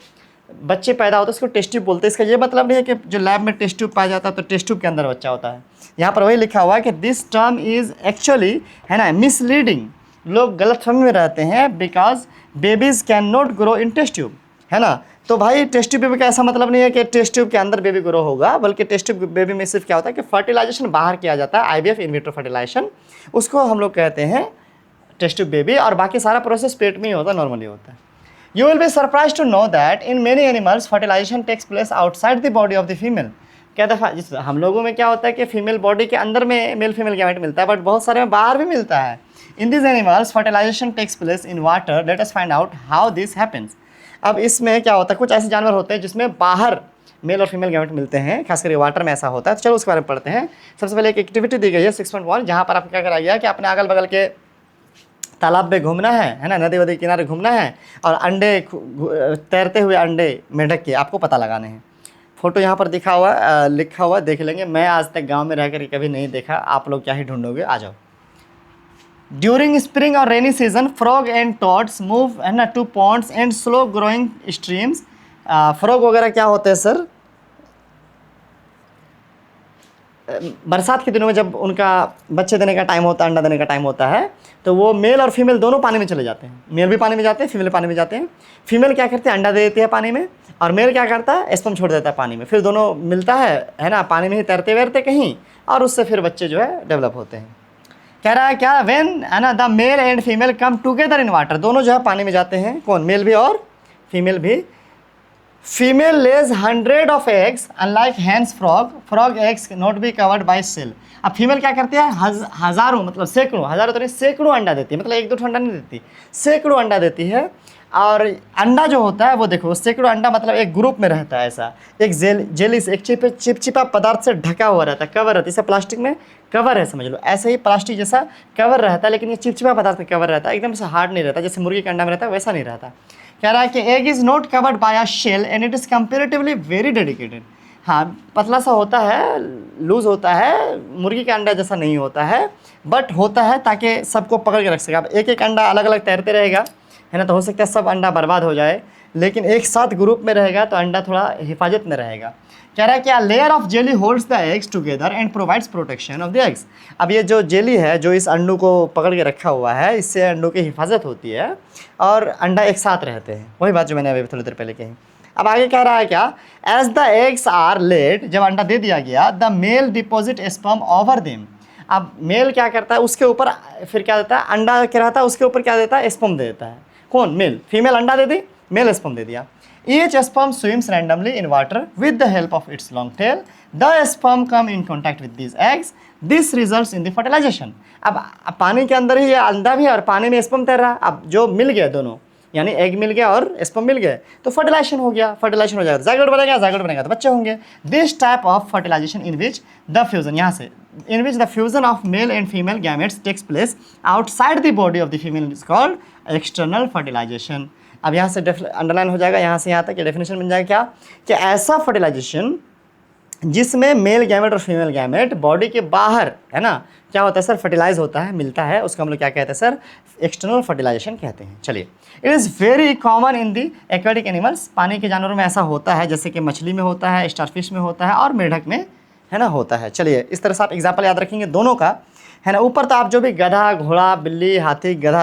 बच्चे पैदा होते हैं उसको टेस्ट ट्यूब बोलते हैं। इसका ये मतलब नहीं है कि जो लैब में टेस्ट ट्यूब पाया जाता है तो टेस्ट ट्यूब के अंदर बच्चा होता है। यहाँ पर वही लिखा हुआ है कि दिस टर्म इज एक्चुअली, है ना, मिसलीडिंग। लोग गलतफहमी में रहते हैं, because babies can not grow in test tube, है ना। तो भाई टेस्ट ट्यूब बेबी का ऐसा मतलब नहीं है कि टेस्ट ट्यूब के अंदर बेबी ग्रो होगा, बल्कि टेस्ट ट्यूब बेबी में सिर्फ क्या होता है कि फर्टिलाइजेशन बाहर किया जाता है, IVF इन विट्रो फर्टिलाइजेशन, उसको हम लोग कहते हैं टेस्ट ट्यूब बेबी, और बाकी सारा प्रोसेस पेट में ही होता है, नॉर्मली होता है। You will be surprise to know that in many animals fertilisation takes place outside the body of the female. क्या दफ़ा जिस हम लोगों में क्या होता है कि फीमेल बॉडी के अंदर में मेल फीमेल गैमेट मिलता है, बट बहुत सारे में बाहर भी मिलता है। In this animals fertilisation takes place in water. Let us find out how this happens. अब इसमें क्या होता है, कुछ ऐसे जानवर होते हैं जिसमें बाहर मेल और फीमेल गैमेट मिलते हैं, खास करके वाटर में ऐसा होता है। तो चलो उसके बारे में पढ़ते हैं। सबसे पहले एक एक्टिविटी दी गई है 6.1, जहाँ पर आपको क्या करा गया कि अपने अगल बगल के तालाब में घूमना है ना, नदी वदी किनारे घूमना है, और अंडे तैरते हुए अंडे मेढक के आपको पता लगाने हैं। फोटो यहाँ पर दिखा हुआ लिखा हुआ देख लेंगे। मैं आज तक गांव में रह कर कभी नहीं देखा, आप लोग क्या ही ढूंढोगे, आ जाओ। ड्यूरिंग स्प्रिंग और rainy season frog and toads move, है ना, to ponds and slow growing streams. Frog वगैरह क्या होते हैं सर? बरसात के दिनों में जब उनका बच्चे देने का टाइम होता है, अंडा देने का टाइम होता है, तो वो मेल और फीमेल दोनों पानी में चले जाते हैं। मेल भी पानी में जाते हैं, फीमेल पानी में जाते हैं। फीमेल क्या करती है, अंडा दे देती है पानी में, और मेल क्या करता है, स्पर्म छोड़ देता है पानी में। फिर दोनों मिलता है ना, पानी में ही तैरते वैरते कहीं, और उससे फिर बच्चे जो है डेवलप होते हैं। कह रहा है क्या, व्हेन, है ना, the mail and female come together in water. दोनों जो है पानी में जाते हैं, कौन, मेल भी और फीमेल भी। Female lays 100 of eggs unlike hens frog eggs not be covered by shell. अब फीमेल क्या करती है, हज़ारों, मतलब सैकड़ों, हज़ारों तो नहीं, सैकड़ों अंडा देती है, मतलब 1-2 अंडा नहीं देती, सैकड़ों अंडा देती है। और अंडा जो होता है वो देखो, सैकड़ों अंडा मतलब एक ग्रुप में रहता है, ऐसा एक जेली से, एक चिपचिपा पदार्थ से ढका हुआ रहता है, कवर रहता है। इसे प्लास्टिक में कवर है, समझ लो, ऐसे ही प्लास्टिक जैसा कवर रहता है, लेकिन ये चिपचिपा पदार्थ में कवर रहता है, एकदम से हार्ड नहीं रहता, जैसे मुर्गी के अंडा में रहता है वैसा नहीं रहता। कह रहा है कि egg is not covered by a shell and it is comparatively very dedicated. हाँ, पतला सा होता है, लूज़ होता है, मुर्गी का अंडा जैसा नहीं होता है, बट होता है ताकि सबको पकड़ के रख सके। अब एक एक अंडा अलग अलग तैरते रहेगा, है ना, तो हो सकता है सब अंडा बर्बाद हो जाए, लेकिन एक साथ ग्रुप में रहेगा तो अंडा थोड़ा हिफाजत में रहेगा। कह रहा है कि layer of jelly holds the eggs together and provides protection of the eggs. अब ये जो जेली है जो इस अंडू को पकड़ के रखा हुआ है, इससे अंडों की हिफाजत होती है और अंडा एक साथ रहते हैं। वही बात जो मैंने अभी थोड़ी देर पहले कही। अब आगे कह रहा है क्या, as the eggs are laid, जब अंडा दे दिया गया, the male deposit sperm over them. अब मेल क्या करता है, उसके ऊपर फिर क्या देता है, अंडा क्या रहता है, उसके ऊपर क्या देता है, स्पर्म दे देता है। कौन, मेल। फीमेल अंडा दे दी, मेल स्पर्म दे दिया। Each sperm swims randomly in water with the help of its long tail. The sperm come in contact with these eggs. This results in the fertilization. अब पानी के अंदर ही ये अंडा भी है और पानी में स्पर्म तैर रहा है। अब जो मिल गए दोनों, यानी एग मिल गया और स्पर्म मिल गए, तो फर्टिलाइजेशन हो गया। फर्टिलाइजेशन हो जाएगा तो जाइगोट बनेगा, जाइगोट बनेगा तो बच्चे होंगे। This type of fertilisation in which the fusion, यहाँ से in which the fusion of male and female gametes takes place outside the body of the female is called external fertilization. अब यहाँ से अंडरलाइन हो जाएगा, यहाँ से यहाँ तक ये डेफिनेशन बन जाएगा क्या, कि ऐसा फर्टिलाइजेशन जिसमें मेल गैमेट और फीमेल गैमेट बॉडी के बाहर, है ना, क्या होता है सर, फर्टिलाइज होता है, मिलता है, उसको हम लोग क्या कहते हैं सर, एक्सटर्नल फर्टिलाइजेशन कहते हैं। चलिए, it is very common in the aquatic animals, पानी के जानवरों में ऐसा होता है, जैसे कि मछली में होता है, स्टारफिश में होता है और मेढक में, है ना, होता है। चलिए, इस तरह से आप एग्जाम्पल याद रखेंगे दोनों का, है ना। ऊपर तो आप जो भी गधा, घोड़ा, बिल्ली, हाथी, गधा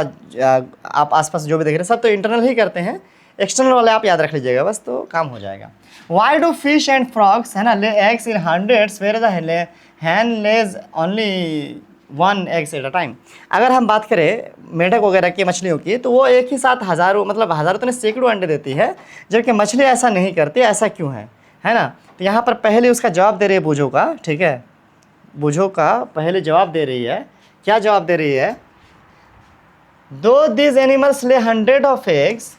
आप आसपास जो भी देख रहे हैं सब तो इंटरनल ही करते हैं, एक्सटर्नल वाले आप याद रख लीजिएगा बस, तो काम हो जाएगा। Why do fish and frogs, है ना, lay eggs in hundreds where the hen lays only 1 eggs at a time. अगर हम बात करें मेढक वगैरह की, मछलियों की, तो वो एक ही साथ हज़ारों, मतलब हज़ारों तो नहीं सैकड़ों अंडे देती है, जबकि मछली ऐसा नहीं करती। ऐसा क्यों है ना। तो यहाँ पर पहले उसका जवाब दे रही है बूझो का, ठीक है, बूझो का पहले जवाब दे रही है। क्या जवाब दे रही है, दो दीज एनिमल्स ले 100 of eggs,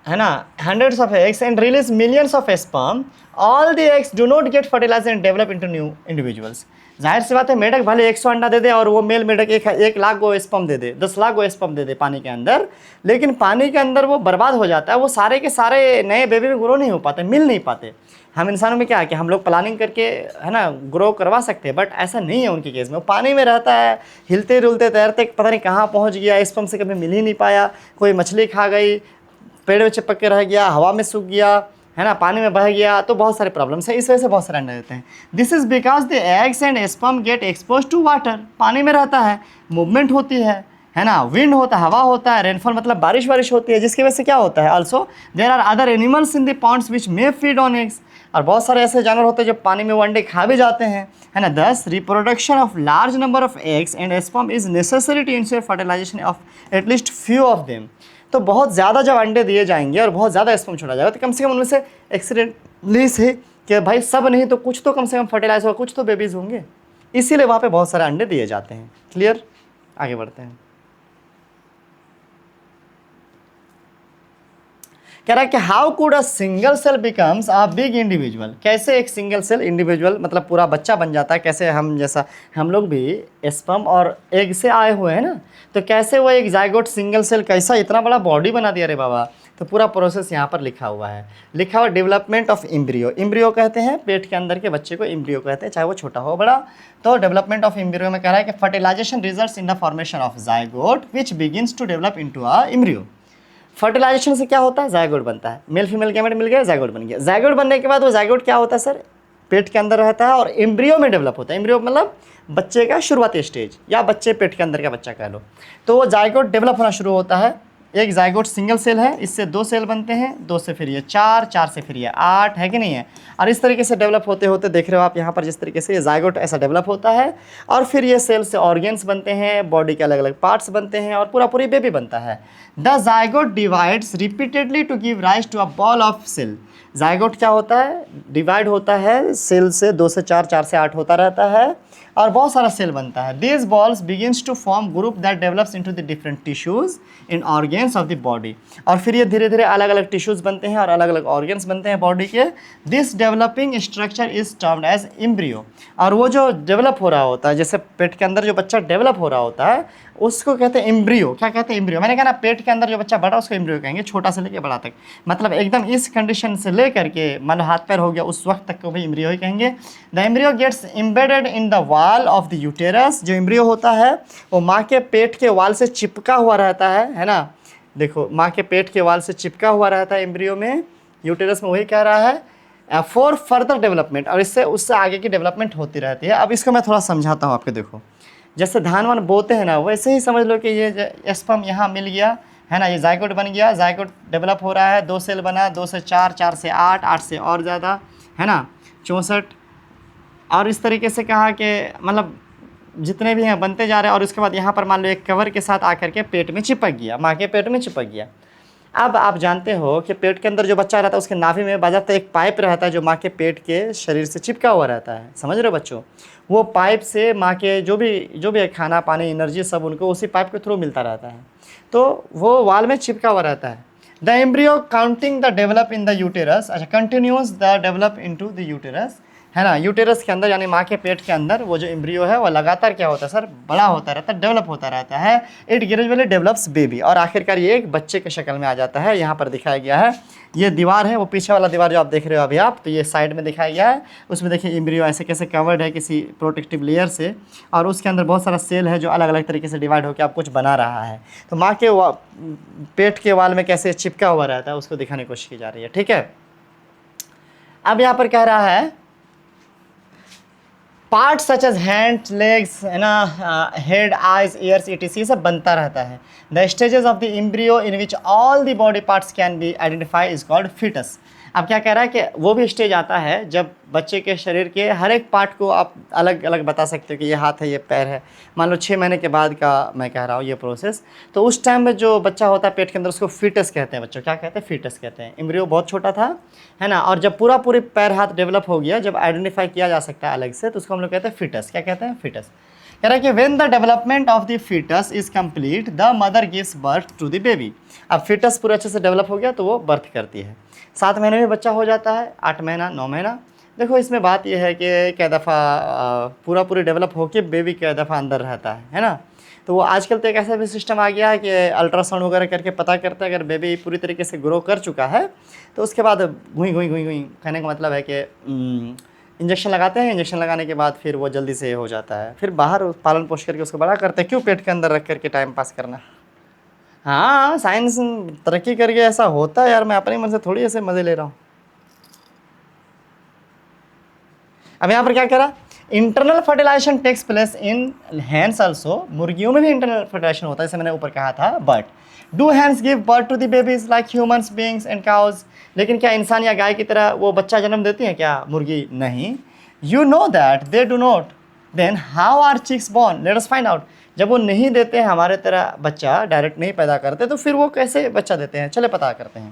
है ना, 100s of eggs and release millions of sperm, all the eggs do not get fertilized and develop into new individuals। जाहिर सी बात है, मेढक भले 100 अंडा दे दे और वो मेल मेढक 1 लाख गो स्पर्म दे दे, 10 लाख गो स्पर्म दे दे पानी के अंदर, लेकिन पानी के अंदर वो बर्बाद हो जाता है, वो सारे के सारे नए बेबी में ग्रो नहीं हो पाते, मिल नहीं पाते। हम इंसानों में क्या है कि हम लोग प्लानिंग करके, है ना, ग्रो करवा सकते हैं, बट ऐसा नहीं है उनके केस में। वो पानी में रहता है, हिलते डुलते तैरते, पता नहीं कहाँ पहुँच गया, स्पर्म से कभी मिल ही नहीं पाया, कोई मछली खा गई, पेड़ में चिपक के रह गया, हवा में सूख गया, है ना, पानी में बह गया, तो बहुत सारे प्रॉब्लम्स हैं। इस वजह से बहुत सारे अंडे देते हैं। This is because the eggs and sperm get expose to water, पानी में रहता है, मूवमेंट होती है ना, विंड होता है, हवा होता है, रेनफॉल मतलब बारिश होती है, जिसकी वजह से क्या होता है, also there are other animals in the ponds which may feed on eggs, और बहुत सारे ऐसे जानवर होते हैं जो पानी में वो अंडे खा भी जाते हैं, है ना। Thus reproduction of large number of eggs and sperm is necessary to ensure fertilisation of at least few of them. तो बहुत ज़्यादा जब अंडे दिए जाएंगे और बहुत ज़्यादा स्पर्म छोड़ा जाएगा, तो कम से कम उनमें से एक्सीडेंटली से कि भाई सब नहीं तो कुछ तो कम से कम फर्टिलाइज होगा, कुछ तो बेबीज़ होंगे, इसीलिए वहाँ पे बहुत सारे अंडे दिए जाते हैं। क्लियर, आगे बढ़ते हैं। कह रहा है कि how could a single cell becomes a big individual, कैसे एक सिंगल सेल इंडिविजुअल मतलब पूरा बच्चा बन जाता है, कैसे हम जैसा हम लोग भी स्पर्म और एग से आए हुए हैं ना, तो कैसे वो एक जाइगोट सिंगल सेल कैसा इतना बड़ा बॉडी बना दिया रे बाबा। तो पूरा प्रोसेस यहाँ पर लिखा हुआ है, लिखा हुआ डेवलपमेंट ऑफ एम्ब्रियो। एम्ब्रियो कहते हैं पेट के अंदर के बच्चे को, एम्ब्रियो कहते हैं, चाहे वो छोटा हो बड़ा। तो डेवलपमेंट ऑफ एम्ब्रियो में कह रहा है कि fertilisation results in the formation of zygote which begins to develop into a embryo. Fertilisation से क्या होता है, जाइगोट बनता है, मेल फीमेल गैमेट मिल गया, जाइगोट बन गया। जाइगोट बनने के बाद वो जाइगोट क्या होता है सर, पेट के अंदर रहता है और एम्ब्रियो में डेवलप होता है। एम्ब्रियो मतलब बच्चे का शुरुआती स्टेज, या बच्चे पेट के अंदर का बच्चा कह लो। तो वो जाइगोट डेवलप होना शुरू होता है। एक जाइगोट सिंगल सेल है, इससे 2 सेल बनते हैं, 2 से फिर ये 4, 4 से फिर ये 8, है कि नहीं है। और इस तरीके से डेवलप होते होते देख रहे हो आप यहाँ पर, जिस तरीके से ये जाइगोट ऐसा डेवलप होता है, और फिर ये सेल से ऑर्गेन्स बनते हैं, बॉडी के अलग अलग पार्ट्स बनते हैं, और पूरी बेबी बनता है। The zygote divides repeatedly to give rise to a ball of cell. Zygote क्या होता है, डिवाइड होता है सेल से, 2 से 4, 4 से 8 होता रहता है, और बहुत सारा सेल बनता है। These balls begins to form group that develops into the different tissues in organs of the body। और फिर ये धीरे धीरे अलग अलग टिश्यूज़ बनते हैं और अलग अलग ऑर्गन्स बनते हैं बॉडी के। This developing structure is termed as embryo। और वो जो डेवलप हो रहा होता है, जैसे पेट के अंदर जो बच्चा डेवलप हो रहा होता है, उसको कहते हैं एम्ब्रियो। क्या कहते हैं, एम्ब्रियो। मैंने कहा ना, पेट के अंदर जो बच्चा बढ़ा उसको एम्ब्रियो कहेंगे, छोटा से लेकर बड़ा तक, मतलब एकदम इस कंडीशन से लेकर के मतलब हाथ पैर हो गया उस वक्त तक को भी एम्ब्रियो ही कहेंगे। The embryo gets embedded in the wall of the uterus. जो एम्ब्रियो होता है वो माँ के पेट के वाल से चिपका हुआ रहता है ना। देखो, माँ के पेट के वाल से चिपका हुआ रहता है एम्ब्रियो में, यूटेरस में, वही कह रहा है फॉर फर्दर डेवलपमेंट। और इससे उससे आगे की डेवलपमेंट होती रहती है। अब इसको मैं थोड़ा समझाता हूँ आपको। देखो, जैसे धान वान बोते हैं ना, वैसे ही समझ लो कि ये स्पर्म यहाँ मिल गया, है ना, ये जाइगोट बन गया, जाइगोट डेवलप हो रहा है, 2 सेल बना, 2 से 4, 4 से 8, 8 से और ज़्यादा, है ना, 64। और इस तरीके से कहा कि मतलब जितने भी हैं बनते जा रहे हैं और उसके बाद यहाँ पर मान लो एक कवर के साथ आकर के पेट में चिपक गया, माँ के पेट में चिपक गया। अब आप जानते हो कि पेट के अंदर जो बच्चा रहता है उसके नाभि में बाज़ाब्ता एक पाइप रहता है जो माँ के पेट के शरीर से चिपका हुआ रहता है, समझ रहे हो बच्चों। वो पाइप से माँ के जो भी खाना पानी एनर्जी सब उनको उसी पाइप के थ्रू मिलता रहता है, तो वो वाल में चिपका हुआ रहता है। The embryo counting the develop in the uterus, अच्छा continues the develop into the uterus, है ना। यूटेरस के अंदर यानी माँ के पेट के अंदर वो जो एम्ब्रियो है वो लगातार क्या होता है सर, बड़ा होता रहता है, डेवलप होता रहता है। इट ग्रेजुअली डेवलप्स बेबी, और आखिरकार ये एक बच्चे के शक्ल में आ जाता है। यहाँ पर दिखाया गया है, ये दीवार है, वो पीछे वाला दीवार जो आप देख रहे हो अभी आप, तो ये साइड में दिखाया गया है। उसमें देखिए एम्ब्रियो ऐसे कैसे कवर्ड है किसी प्रोटेक्टिव लेयर से, और उसके अंदर बहुत सारा सेल है जो अलग अलग तरीके से डिवाइड होकर आप कुछ बना रहा है। तो माँ के पेट के वाल में कैसे चिपका हुआ रहता है उसको दिखाने की कोशिश की जा रही है, ठीक है। अब यहाँ पर कह रहा है part such as hand, legs, है ना, हेड, आइज, ईयर्स, etc सब बनता रहता है। The stages of the embryo in which all the body parts can be identify is called foetus. अब क्या कह रहा है कि वो भी स्टेज आता है जब बच्चे के शरीर के हर एक पार्ट को आप अलग अलग बता सकते हो कि ये हाथ है, ये पैर है। मान लो 6 महीने के बाद का मैं कह रहा हूँ ये प्रोसेस, तो उस टाइम में जो बच्चा होता है पेट के अंदर उसको फीटस कहते हैं बच्चों। क्या कहते हैं? फीटस कहते हैं। एम्ब्रियो बहुत छोटा था, है ना, और जब पूरे पैर हाथ डेवलप हो गया, जब आइडेंटिफाई किया जा सकता है अलग से, तो उसको हम लोग कहते हैं फीटस। क्या कहते हैं? फीटस। कह रहा है कि when the development of the foetus is complete the mother gives birth to the baby. अब फीटस पूरे अच्छे से डेवलप हो गया तो वो बर्थ करती है। 7 महीने में बच्चा हो जाता है, 8 महीना, 9 महीना। देखो इसमें बात यह है कि कई दफ़ा पूरी डेवलप होकर बेबी कई दफ़ा अंदर रहता है ना। तो वो आजकल तो एक ऐसा भी सिस्टम आ गया है कि अल्ट्रासाउंड वगैरह करके पता करता है, अगर बेबी पूरी तरीके से ग्रो कर चुका है तो उसके बाद घुई कहने का मतलब है कि इंजेक्शन लगाते हैं। इंजेक्शन लगाने के बाद फिर वो जल्दी से हो जाता है, फिर बाहर पालन पोष करके उसको बड़ा करते हैं। क्यों पेट के अंदर रख करके टाइम पास करना। हाँ, साइंस तरक्की करके ऐसा होता है यार, मैं अपने मन से थोड़ी ऐसे मज़े ले रहा हूँ। अब यहाँ पर क्या कह रहा, internal fertilisation takes place in hens also. मुर्गियों में भी इंटरनल फर्टिलाइजेशन होता है, जैसे मैंने ऊपर कहा था। But do hens give birth to the babies like humans beings and cows. लेकिन क्या इंसान या गाय की तरह वो बच्चा जन्म देती हैं क्या मुर्गी? नहीं। You know that they do not, then how are chicks born, let us find out. जब वो नहीं देते हैं हमारे तरह बच्चा, डायरेक्ट नहीं पैदा करते, तो फिर वो कैसे बच्चा देते हैं? चले पता करते हैं।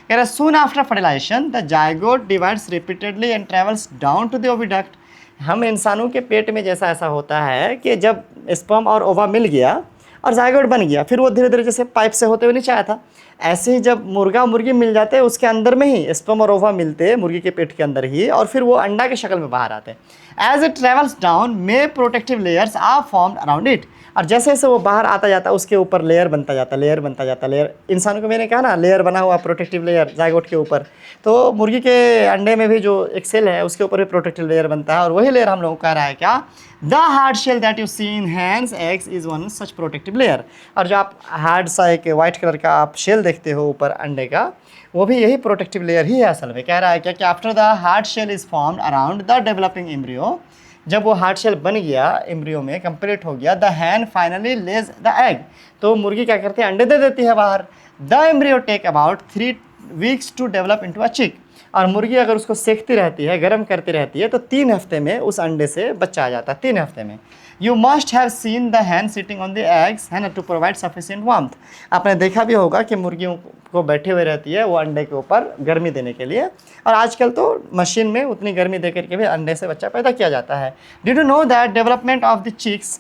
कह रहा है soon after fertilisation the zygote divides repeatedly and travels down to the oviduct. हम इंसानों के पेट में जैसा ऐसा होता है कि जब स्पर्म और ओवा मिल गया और जाइगोट बन गया, फिर वो धीरे धीरे जैसे पाइप से होते हुए नीचे आया था, ऐसे ही जब मुर्गा मुर्गी मिल जाते हैं उसके अंदर में ही स्पर्म और ओवा मिलते हैं मुर्गी के पेट के अंदर ही, और फिर वो अंडा की शक्ल में बाहर आते हैं। As it travels down may protective layers are formed around it. और जैसे जैसे वो बाहर आता जाता है उसके ऊपर लेयर बनता जाता है, लेयर बनता जाता है, लेयर। इंसानों को मैंने कहा ना लेयर बना हुआ, प्रोटेक्टिव लेयर जाइगोट के ऊपर। तो मुर्गी के अंडे में भी जो एक सेल है उसके ऊपर भी प्रोटेक्टिव लेयर बनता है, और वही लेयर हम लोगों को कह रहा है क्या, the hard shell that you see in hens eggs is one such protective layer. और जो आप हार्ड सा एक वाइट कलर का आप शेल देखते हो ऊपर अंडे का, वो भी यही प्रोटेक्टिव लेयर ही है असल में। कह रहा है क्या कि after the hard shell is formed around the developing embryo, जब वो हार्ड शेल बन गया एम्ब्रियो में, कंप्लीट हो गया, the Hahn finally Lay's the egg, तो मुर्गी क्या करती है, अंडे दे देती है बाहर। The embryo take about 3 weeks to develop into a chick. और मुर्गी अगर उसको सेकती रहती है, गर्म करती रहती है, तो 3 हफ्ते में उस अंडे से बच्चा आ जाता है, 3 हफ्ते में। You must have seen the Hahn sitting on the eggs, है ना, टू प्रोवाइड सफिशिएंट वार्मथ। आपने देखा भी होगा कि मुर्गियों को बैठे हुए रहती है वो अंडे के ऊपर गर्मी देने के लिए, और आजकल तो मशीन में उतनी गर्मी दे करके भी अंडे से बच्चा पैदा किया जाता है। Did you know that development of the chicks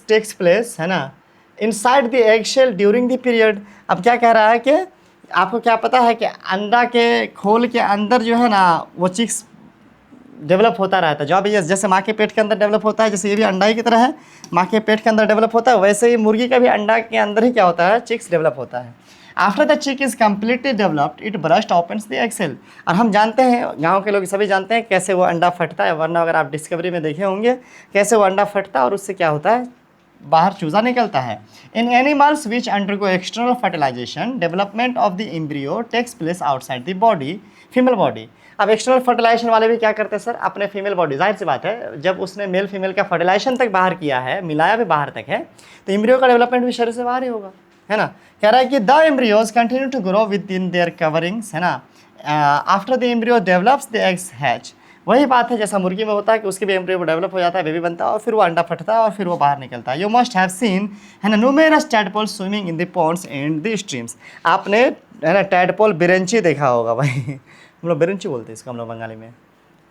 takes place, है ना, inside the egg shell during the period. अब क्या कह रहा है कि आपको क्या पता है कि अंडा के खोल के अंदर जो है ना वो चिक्स डेवलप होता रहता है। जो अभी जैसे माँ के पेट के अंदर डेवलप होता है, जैसे ये भी अंडा ही की तरह है, माँ के पेट के अंदर डेवलप होता है, वैसे ही मुर्गी का भी अंडा के अंदर ही क्या होता है, चिक्स डेवलप होता है। After the chick is completely developed it burst opens the egg shell. और हम जानते हैं, गाँव के लोग सभी जानते हैं कैसे वो अंडा फटता है, वरना अगर आप डिस्कवरी में देखे होंगे कैसे वो अंडा फटता है और उससे क्या होता है, बाहर चूजा निकलता है। In animals which undergo external fertilization development of the embryo takes place outside the body, female body. अब एक्सटर्नल फर्टिलाइजेशन वाले भी क्या करते हैं सर, अपने फीमेल बॉडी, जाहिर सी बात है जब उसने मेल फीमेल का फर्टिलाइजेशन तक बाहर किया है, मिलाया भी बाहर तक है, तो एम्ब्रियो का डेवलपमेंट भी शरीर से बाहर ही होगा, है ना। कह रहा है कि the embryos continue to grow within their coverings, है ना, after the embryo develops the eggs hatch. वही बात है जैसा मुर्गी में होता है कि उसके भी एम्ब्रियो डेवलप हो जाता है, बेबी बनता है और फिर वो अंडा फटता है और फिर वो बाहर निकलता है। यू मस्ट हैव सीन है ना numerous tadpoles swimming in the ponds and the streams. आपने है ना टैडपोल बिरंची देखा होगा भाई हम लोग बिरंची बोलते हैं इसको हम लोग बंगाली में,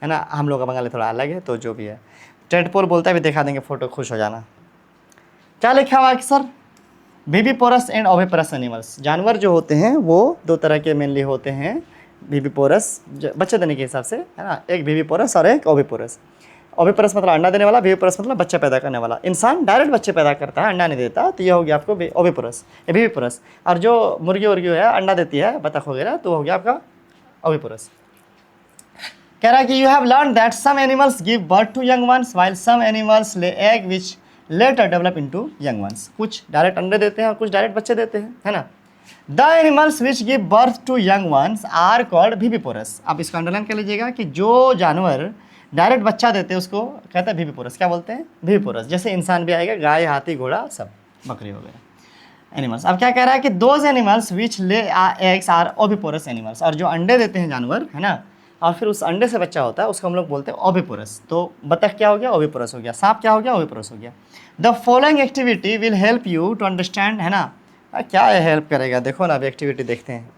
है ना, हम लोग का बंगाली थोड़ा अलग है तो जो भी है टैडपोल बोलता है, भी दिखा देंगे फ़ोटो, खुश हो जाना। क्या लिखा हुआ है sir? Viviparous and oviparous animals. जानवर जो होते हैं वो दो तरह के मेनली होते हैं, विविपोरस बच्चे देने के हिसाब से, है ना, एक विविपोरस और एक ओविपोरस। ओविपोरस मतलब अंडा देने वाला, विविपोरस मतलब बच्चा पैदा करने वाला। इंसान डायरेक्ट बच्चे पैदा करता है, अंडा नहीं देता, तो ये हो गया आपको ओविपोरस विविपोरस। और जो मुर्गी उर्गी है अंडा देती है, बतख वगैरह, तो हो गया आपका ओविपोरस। कह रहा है कि you have learn that some animals give birth to young ones while some animals lay egg which later develop into young ones. कुछ डायरेक्ट अंडे देते हैं और कुछ डायरेक्ट बच्चे देते हैं, है ना। The animals which give birth to young ones are called viviparous. आप इसको अंडरलाइन कर लीजिएगा कि जो जानवर डायरेक्ट बच्चा देते हैं उसको कहते हैं विविपोरस। क्या बोलते हैं? विविपोरस। जैसे इंसान भी आएगा, गाय, हाथी, घोड़ा, सब, बकरी वगैरह एनिमल्स। अब क्या कह रहा है कि those animals which lay eggs are oviparous animals. और जो अंडे देते हैं जानवर, है ना, और फिर उस अंडे से बच्चा होता है उसको हम लोग बोलते हैं ओविपोरस। तो बतख क्या हो गया? ओविपोरस हो गया। सांप क्या हो गया? ओविपोरस हो गया। The following activity will help you to understand, है ना। क्या हेल्प करेगा देखो ना, अभी एक्टिविटी देखते हैं।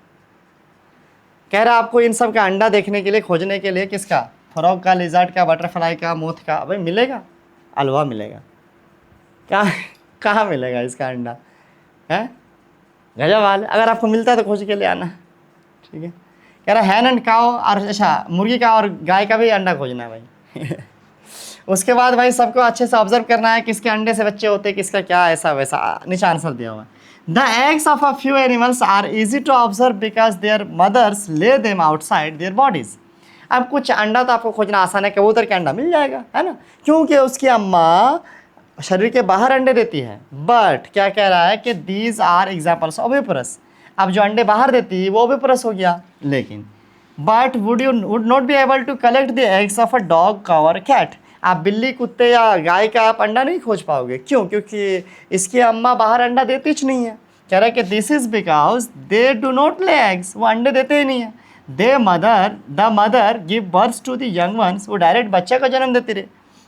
कह रहा है आपको इन सब का अंडा देखने के लिए, खोजने के लिए, किसका? फ्रॉग का, लिजर्ड का, बटरफ्लाई का, मोथ का। भाई मिलेगा, अलवा मिलेगा। कहाँ मिलेगा इसका अंडा? है गजब वाले। अगर आपको मिलता है तो खोज के ले आना, ठीक है। कह रहा है हैन एंड काओ, और अच्छा मुर्गी का और गाय का भी अंडा खोजना है भाई उसके बाद भाई सबको अच्छे से ऑब्जर्व करना है किसके अंडे से बच्चे होते हैं, किसका क्या, ऐसा वैसा। नीचे आंसर दिया हुआ है। The eggs of a few animals are easy to observe because their mothers lay them outside their bodies. अब कुछ अंडा तो आपको खोजना आसान है, कबूतर के अंडा मिल जाएगा, है ना, क्योंकि उसकी अम्मा शरीर के बाहर अंडे देती है। बट क्या कह रहा है कि these are examples of oviparous. अब जो अंडे बाहर देती है वो ओविपोरस हो गया। लेकिन but would not be able to collect the eggs of a dog, cow और कैट। आप बिल्ली, कुत्ते या गाय का आप अंडा नहीं खोज पाओगे। क्यों? क्योंकि इसकी अम्मा बाहर अंडा देती ही नहीं है। कह रहा है कि this is because they do not lay eggs. वो अंडे देते ही नहीं है। The mother give birth to the young ones. वो डायरेक्ट बच्चे को जन्म देती रहे।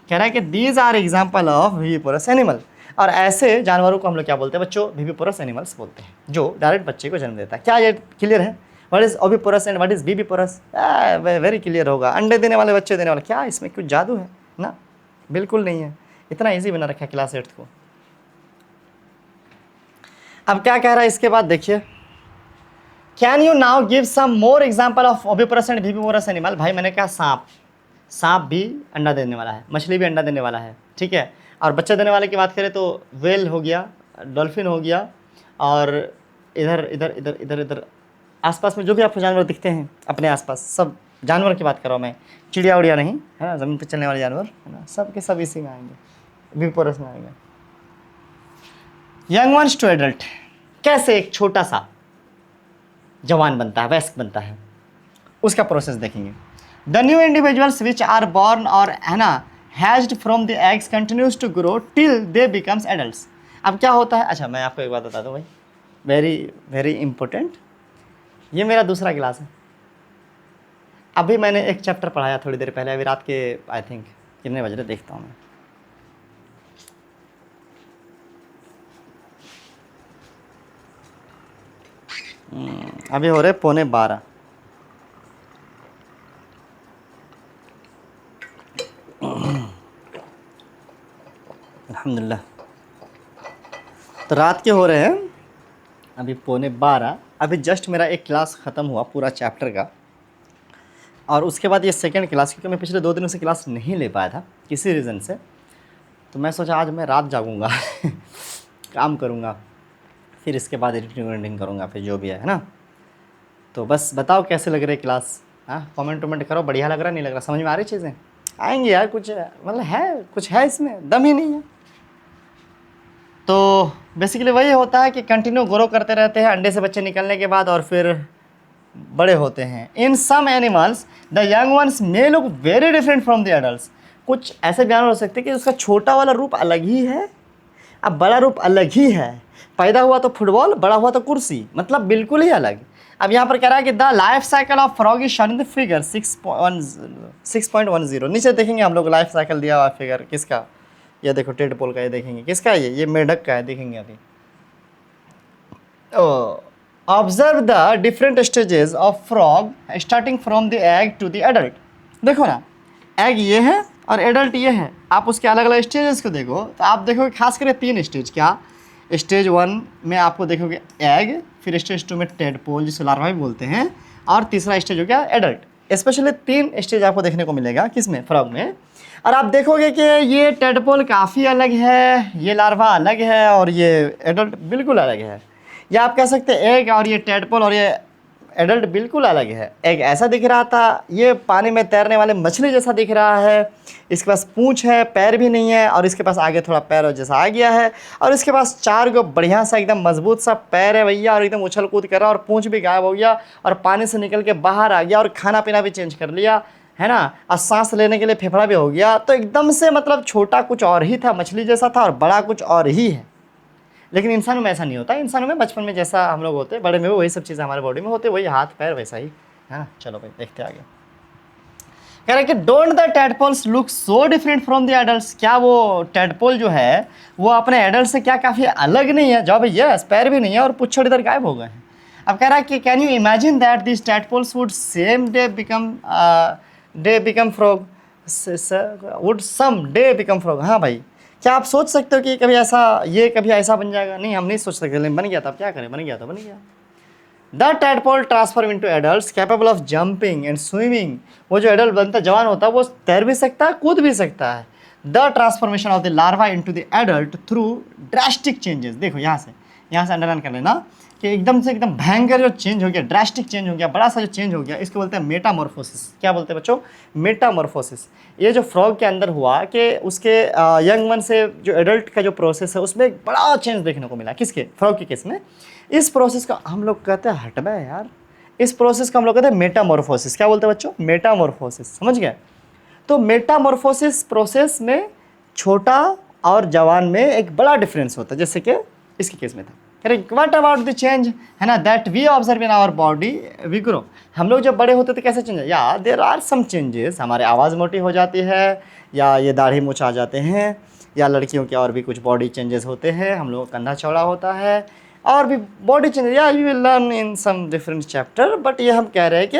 कह रहा है कि these are example of viviparous animal. और ऐसे जानवरों को हम लोग क्या बोलते हैं बच्चों? विविपोरस एनिमल्स बोलते हैं, जो डायरेक्ट बच्चे को जन्म देता है। क्या ये क्लियर है? What is oviparous and what is viviparous? Very clear होगा। अंडे देने वाले, बच्चे देने वाले, क्या इसमें कुछ जादू है? ना, बिल्कुल नहीं है। इतना इजी बना रखा है क्लास 8 को। अब क्या कह रहा है इसके बाद देखिए, can you now give some more example of oviparous and viviparous animal. भाई मैंने कहा सांप भी अंडा देने वाला है, मछली भी अंडा देने वाला है, ठीक है। और बच्चा देने वाले की बात करें तो वेल हो गया, डॉल्फिन हो गया, और इधर इधर इधर इधर इधर आसपास में जो भी आपको जानवर दिखते हैं अपने आसपास, सब जानवर की बात कर रहा हूँ मैं, चिड़िया उड़िया नहीं, है ना, ज़मीन पर चलने वाले जानवर, है ना, सब के सब इसी में आएंगे, विविपोरस में आएंगे। यंग वंस टू एडल्ट, कैसे एक छोटा सा जवान बनता है, वयस्क बनता है, उसका प्रोसेस देखेंगे। The new individuals which are born और, है ना, hatched from the eggs continues to grow till they becomes adults. अब क्या होता है? अच्छा मैं आपको एक बात बता दूँ भाई, वेरी वेरी इंपॉर्टेंट। ये मेरा दूसरा क्लास है। अभी मैंने एक चैप्टर पढ़ाया थोड़ी देर पहले, अभी रात के आई थिंक कितने बज रहे देखता हूँ मैं। अभी हो रहे 11:15। अल्हम्दुलिल्लाह। तो रात के हो रहे हैं अभी 11:15। अभी जस्ट मेरा एक क्लास ख़त्म हुआ पूरा चैप्टर का, और उसके बाद ये सेकंड क्लास, क्योंकि मैं पिछले 2 दिनों से क्लास नहीं ले पाया था किसी रीज़न से, तो मैं सोचा आज मैं रात जागूंगा काम करूँगा, फिर इसके बाद एडिटिंग करूँगा, फिर जो भी है ना। तो बस बताओ कैसे लग रहे क्लास? हाँ, कमेंट वमेंट करो, बढ़िया लग रहा नहीं लग रहा, समझ में आ रही चीज़ें? आएंगे यार, कुछ मतलब है, कुछ है इसमें, दम ही नहीं है। तो बेसिकली वही होता है कि कंटिन्यू ग्रो करते रहते हैं अंडे से बच्चे निकलने के बाद, और फिर बड़े होते हैं। In some animals the young ones may look very different from the adults. कुछ ऐसे बयान हो सकते हैं कि उसका छोटा वाला रूप अलग ही है, अब बड़ा रूप अलग ही है। पैदा हुआ तो फुटबॉल, बड़ा हुआ तो कुर्सी, मतलब बिल्कुल ही अलग। अब यहाँ पर कह रहा है कि the life cycle of frog is shown in the figure 6.10। नीचे देखेंगे हम लोग लाइफ साइकिल दिया हुआ फिगर किसका, ये देखो टेडपोल का, ये देखेंगे किसका है, ये मेढक का है, देखेंगे अभी। Observe the different stages of frog starting from the egg to the adult. देखो ना, एग ये है और एडल्ट ये है, आप उसके अलग अलग स्टेजेस को देखो तो आप देखोगे खास करके 3 स्टेज। क्या, स्टेज 1 में आपको देखोगे एग, फिर स्टेज 2 में टेडपोल जिसे लार्वा भी बोलते हैं, और तीसरा स्टेज हो गया एडल्ट। स्पेशली 3 स्टेज आपको देखने को मिलेगा किसमें, फ्रॉग में। और आप देखोगे कि ये टेडपोल काफ़ी अलग है, ये लार्वा अलग है, और ये एडल्ट बिल्कुल अलग है। या आप कह सकते हैं एग और ये टेडपोल और ये एडल्ट बिल्कुल अलग है। एग ऐसा दिख रहा था, ये पानी में तैरने वाले मछली जैसा दिख रहा है, इसके पास पूंछ है, पैर भी नहीं है, और इसके पास आगे थोड़ा पैर जैसा आ गया है, और इसके पास 4 गो बढ़िया सा एकदम मजबूत सा पैर है भैया, और एकदम उछल कूद कर रहा है, और पूंछ भी गायब हो गया, और पानी से निकल के बाहर आ गया, और खाना पीना भी चेंज कर लिया है ना, और सांस लेने के लिए फेफड़ा भी हो गया। तो एकदम से मतलब छोटा कुछ और ही था, मछली जैसा था, और बड़ा कुछ और ही है। लेकिन इंसानों में ऐसा नहीं होता। इंसानों में बचपन में जैसा हम लोग होते, बड़े में वही सब चीज़ें हमारे बॉडी में होते, वही हाथ पैर वैसा ही है ना। चलो भाई देखते आगे। कह रहे हैं कि don't the tadpoles look so different from the adults. क्या वो टेडपोल जो है वो अपने एडल्ट से क्या काफ़ी अलग नहीं है? जवाब यस, पैर भी नहीं है और पुच्छड़ इधर गायब हो गए हैं। अब कह रहा है कि can you imagine that this tadpoles would same day become frog, would some day become frog. हाँ भाई, क्या आप सोच सकते हो कि कभी ऐसा बन जाएगा? नहीं, हम नहीं सोच सकते, लेकिन बन गया था। अब क्या करें, बन गया तो बन गया। The tadpole transform into adults capable of jumping and swimming. वो जो एडल्ट बनता है, जवान होता है, वो तैर भी सकता है, कूद भी सकता है। The transformation of the larva into the adult through drastic changes. देखो यहाँ से अंडरलाइन कर लेना कि एकदम से एकदम भयंकर जो चेंज हो गया, ड्रास्टिक चेंज हो गया, बड़ा सा जो चेंज हो गया, इसको बोलते हैं मेटामॉर्फोसिस। क्या बोलते हैं बच्चों? मेटामॉर्फोसिस। ये जो फ्रॉग के अंदर हुआ कि उसके यंग वन से जो एडल्ट का जो प्रोसेस है उसमें एक बड़ा चेंज देखने को मिला। किसके? फ्रॉग के केस में। इस प्रोसेस का हम लोग कहते हैं, हट बे यार, इस प्रोसेस का हम लोग कहते हैं मेटामॉर्फोसिस। क्या बोलते हैं बच्चों? मेटामॉर्फोसिस। समझ गए? तो मेटामॉर्फोसिस प्रोसेस में छोटा और जवान में एक बड़ा डिफरेंस होता है, जैसे कि इसके केस में था। व्हाट अबाउट द चेंज, है ना, that we observe in our body we grow. हम लोग जब बड़े होते थे कैसे चेंज है? या देयर आर सम चेंजेस, हमारे आवाज़ मोटी हो जाती है, या ये दाढ़ी मूंछ आ जाते हैं, या लड़कियों के और भी कुछ बॉडी चेंजेस होते हैं, हम लोगों का कंधा चौड़ा होता है, और भी बॉडी चेंजेस। या you will learn in some different chapter. But ये हम कह रहे हैं कि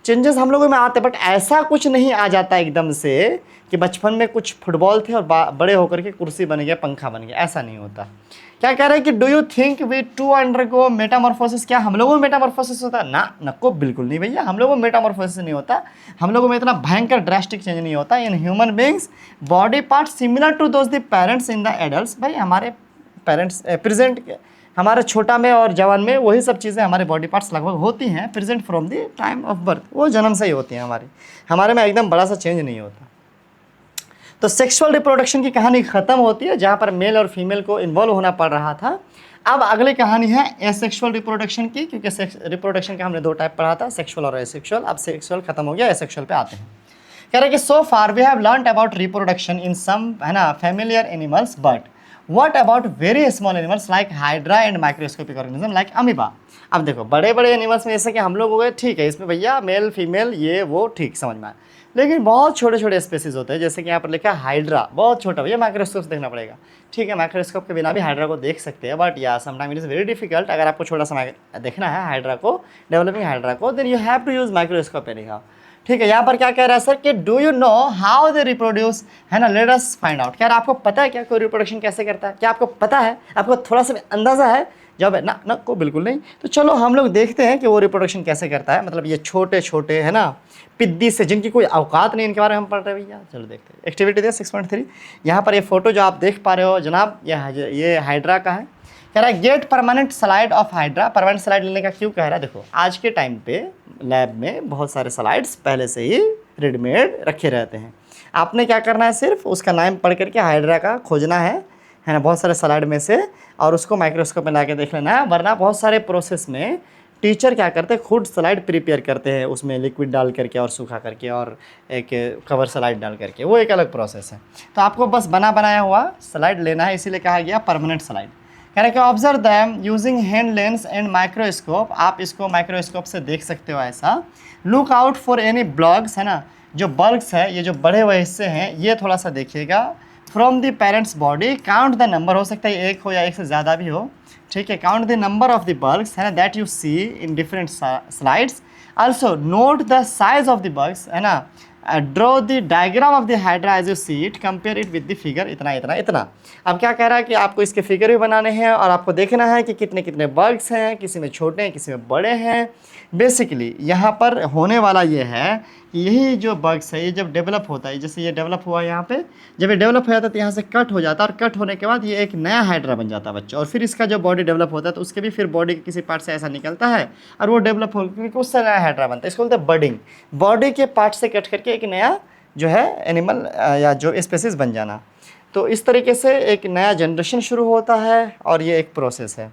चेंजेस हम लोगों में आते, बट ऐसा कुछ नहीं आ जाता एकदम से कि बचपन में कुछ फुटबॉल थे और बड़े होकर के कुर्सी बन गया, पंखा बन गया, ऐसा नहीं होता। क्या कह रहे हैं कि do you think we too undergo metamorphosis? क्या हम लोगों में मेटामॉर्फोसिस होता है? ना, नको, बिल्कुल नहीं भैया, हम लोगों में मेटामॉर्फोसिस नहीं होता। हम लोगों में इतना भयंकर ड्रास्टिक चेंज नहीं होता। In human beings body part similar to those the parents in the adults. भाई हमारे पेरेंट्स प्रेजेंट, हमारे छोटा में और जवान में वही सब चीज़ें हमारे बॉडी पार्ट्स लगभग होती हैं present from the time of birth. वो जन्म से ही होती हैं हमारे में एकदम बड़ा सा चेंज नहीं होता। तो सेक्सुअल रिप्रोडक्शन की कहानी खत्म होती है जहाँ पर मेल और फीमेल को इन्वॉल्व होना पड़ रहा था। अब अगली कहानी है एसेक्सुअल रिप्रोडक्शन की, क्योंकि रिप्रोडक्शन का हमने 2 टाइप पढ़ा था, सेक्सुअल और एसेक्सुअल। अब सेक्सुअल खत्म हो गया, एसेक्सुअल पे आते हैं। कह रहे कि so far we have learned about reproduction in some, है ना, familiar animals, but what about very small animals like hydra and microscopic organism like amoeba. अब देखो बड़े बड़े एनिमल्स में जैसे कि हम लोग हो गए, ठीक है, इसमें भैया मेल फीमेल ये वो ठीक समझ में आया। लेकिन बहुत छोटे छोटे स्पेसीज होते हैं, जैसे कि यहाँ पर लिखा है हाइड्रा, बहुत छोटा, भैया माइक्रोस्कोप से देखना पड़ेगा। ठीक है, माइक्रोस्कोप के बिना भी हाइड्रा को देख सकते हैं, बट या sometime it is very difficult. अगर आपको छोटा सा देखना है हाइड्रा को, डेवलपिंग हाइड्रा को, then you have to use microscope anyhow. ठीक है, यहाँ पर क्या कह रहा है सर कि do you know how they reproduce, है ना, लेट अस फाइंड आउट। क्या आपको पता है क्या कोई रिप्रोडक्शन कैसे करता है? क्या आपको पता है? आपको थोड़ा सा अंदाज़ा है? जब है ना को बिल्कुल नहीं। तो चलो हम लोग देखते हैं कि वो रिप्रोडक्शन कैसे करता है। मतलब ये छोटे छोटे, है ना, पिद्दी से, जिनकी कोई औकात नहीं, इनके बारे में हम पढ़ रहे हैं भैया। चलो देखते हैं। एक्टिविटी दे 6.3। यहाँ पर ये फोटो जो आप देख पा रहे हो जनाब, ये हाइड्रा का है। कह रहा है get permanent slide of hydra. Permanent slide लेने का क्यों कह रहा है? देखो आज के टाइम पे लैब में बहुत सारे स्लाइड्स पहले से ही रेडीमेड रखे रहते हैं। आपने क्या करना है, सिर्फ उसका नाम पढ़ करके हाइड्रा का खोजना है ना, बहुत सारे स्लाइड में से, और उसको माइक्रोस्कोप में ला के देख लेना है। वरना बहुत सारे प्रोसेस में टीचर क्या करते हैं, खुद स्लाइड प्रिपेयर करते हैं, उसमें लिक्विड डाल करके और सूखा करके और एक कवर स्लाइड डाल करके, वो एक अलग प्रोसेस है। तो आपको बस बना बनाया हुआ स्लाइड लेना है, इसीलिए कहा गया परमानेंट स्लाइड। कह रहे कि observe them using hand lens and microscope, आप इसको माइक्रोस्कोप से देख सकते हो ऐसा। Look out for any blogs, है ना, जो बल्ब्स है, ये जो बड़े हुए हिस्से हैं ये थोड़ा सा देखिएगा। From the parents body, count the number, हो सकता है एक हो या एक से ज़्यादा भी हो, ठीक है। Count the number of the bulbs, है ना, that you see in different slides. Also note the size of the bulbs, है ना। Draw the diagram of the hydra as you see it, compare it with the figure, इतना इतना इतना। अब क्या कह रहा है कि आपको इसके फिगर भी बनाने हैं और आपको देखना है कि कितने कितने बल्ब्स हैं, किसी में छोटे हैं किसी में बड़े हैं। बेसिकली यहाँ पर होने वाला ये है कि यही जो बग्स है ये जब डेवलप होता है, जैसे ये डेवलप हुआ यहाँ पे, जब ये डेवलप हो जाता है तो यहाँ से कट हो जाता है, और कट होने के बाद ये एक नया हाइड्रा बन जाता है बच्चा। और फिर इसका जो बॉडी डेवलप होता है तो उसके भी फिर बॉडी के किसी पार्ट से ऐसा निकलता है और वो डेवलप हो क्योंकि उससे नया हाइड्रा बनता है। इसको बोलते हैं बडिंग, बॉडी के पार्ट से कट करके एक नया जो है एनिमल या जो स्पेसीज बन जाना। तो इस तरीके से एक नया जनरेशन शुरू होता है और ये एक प्रोसेस है।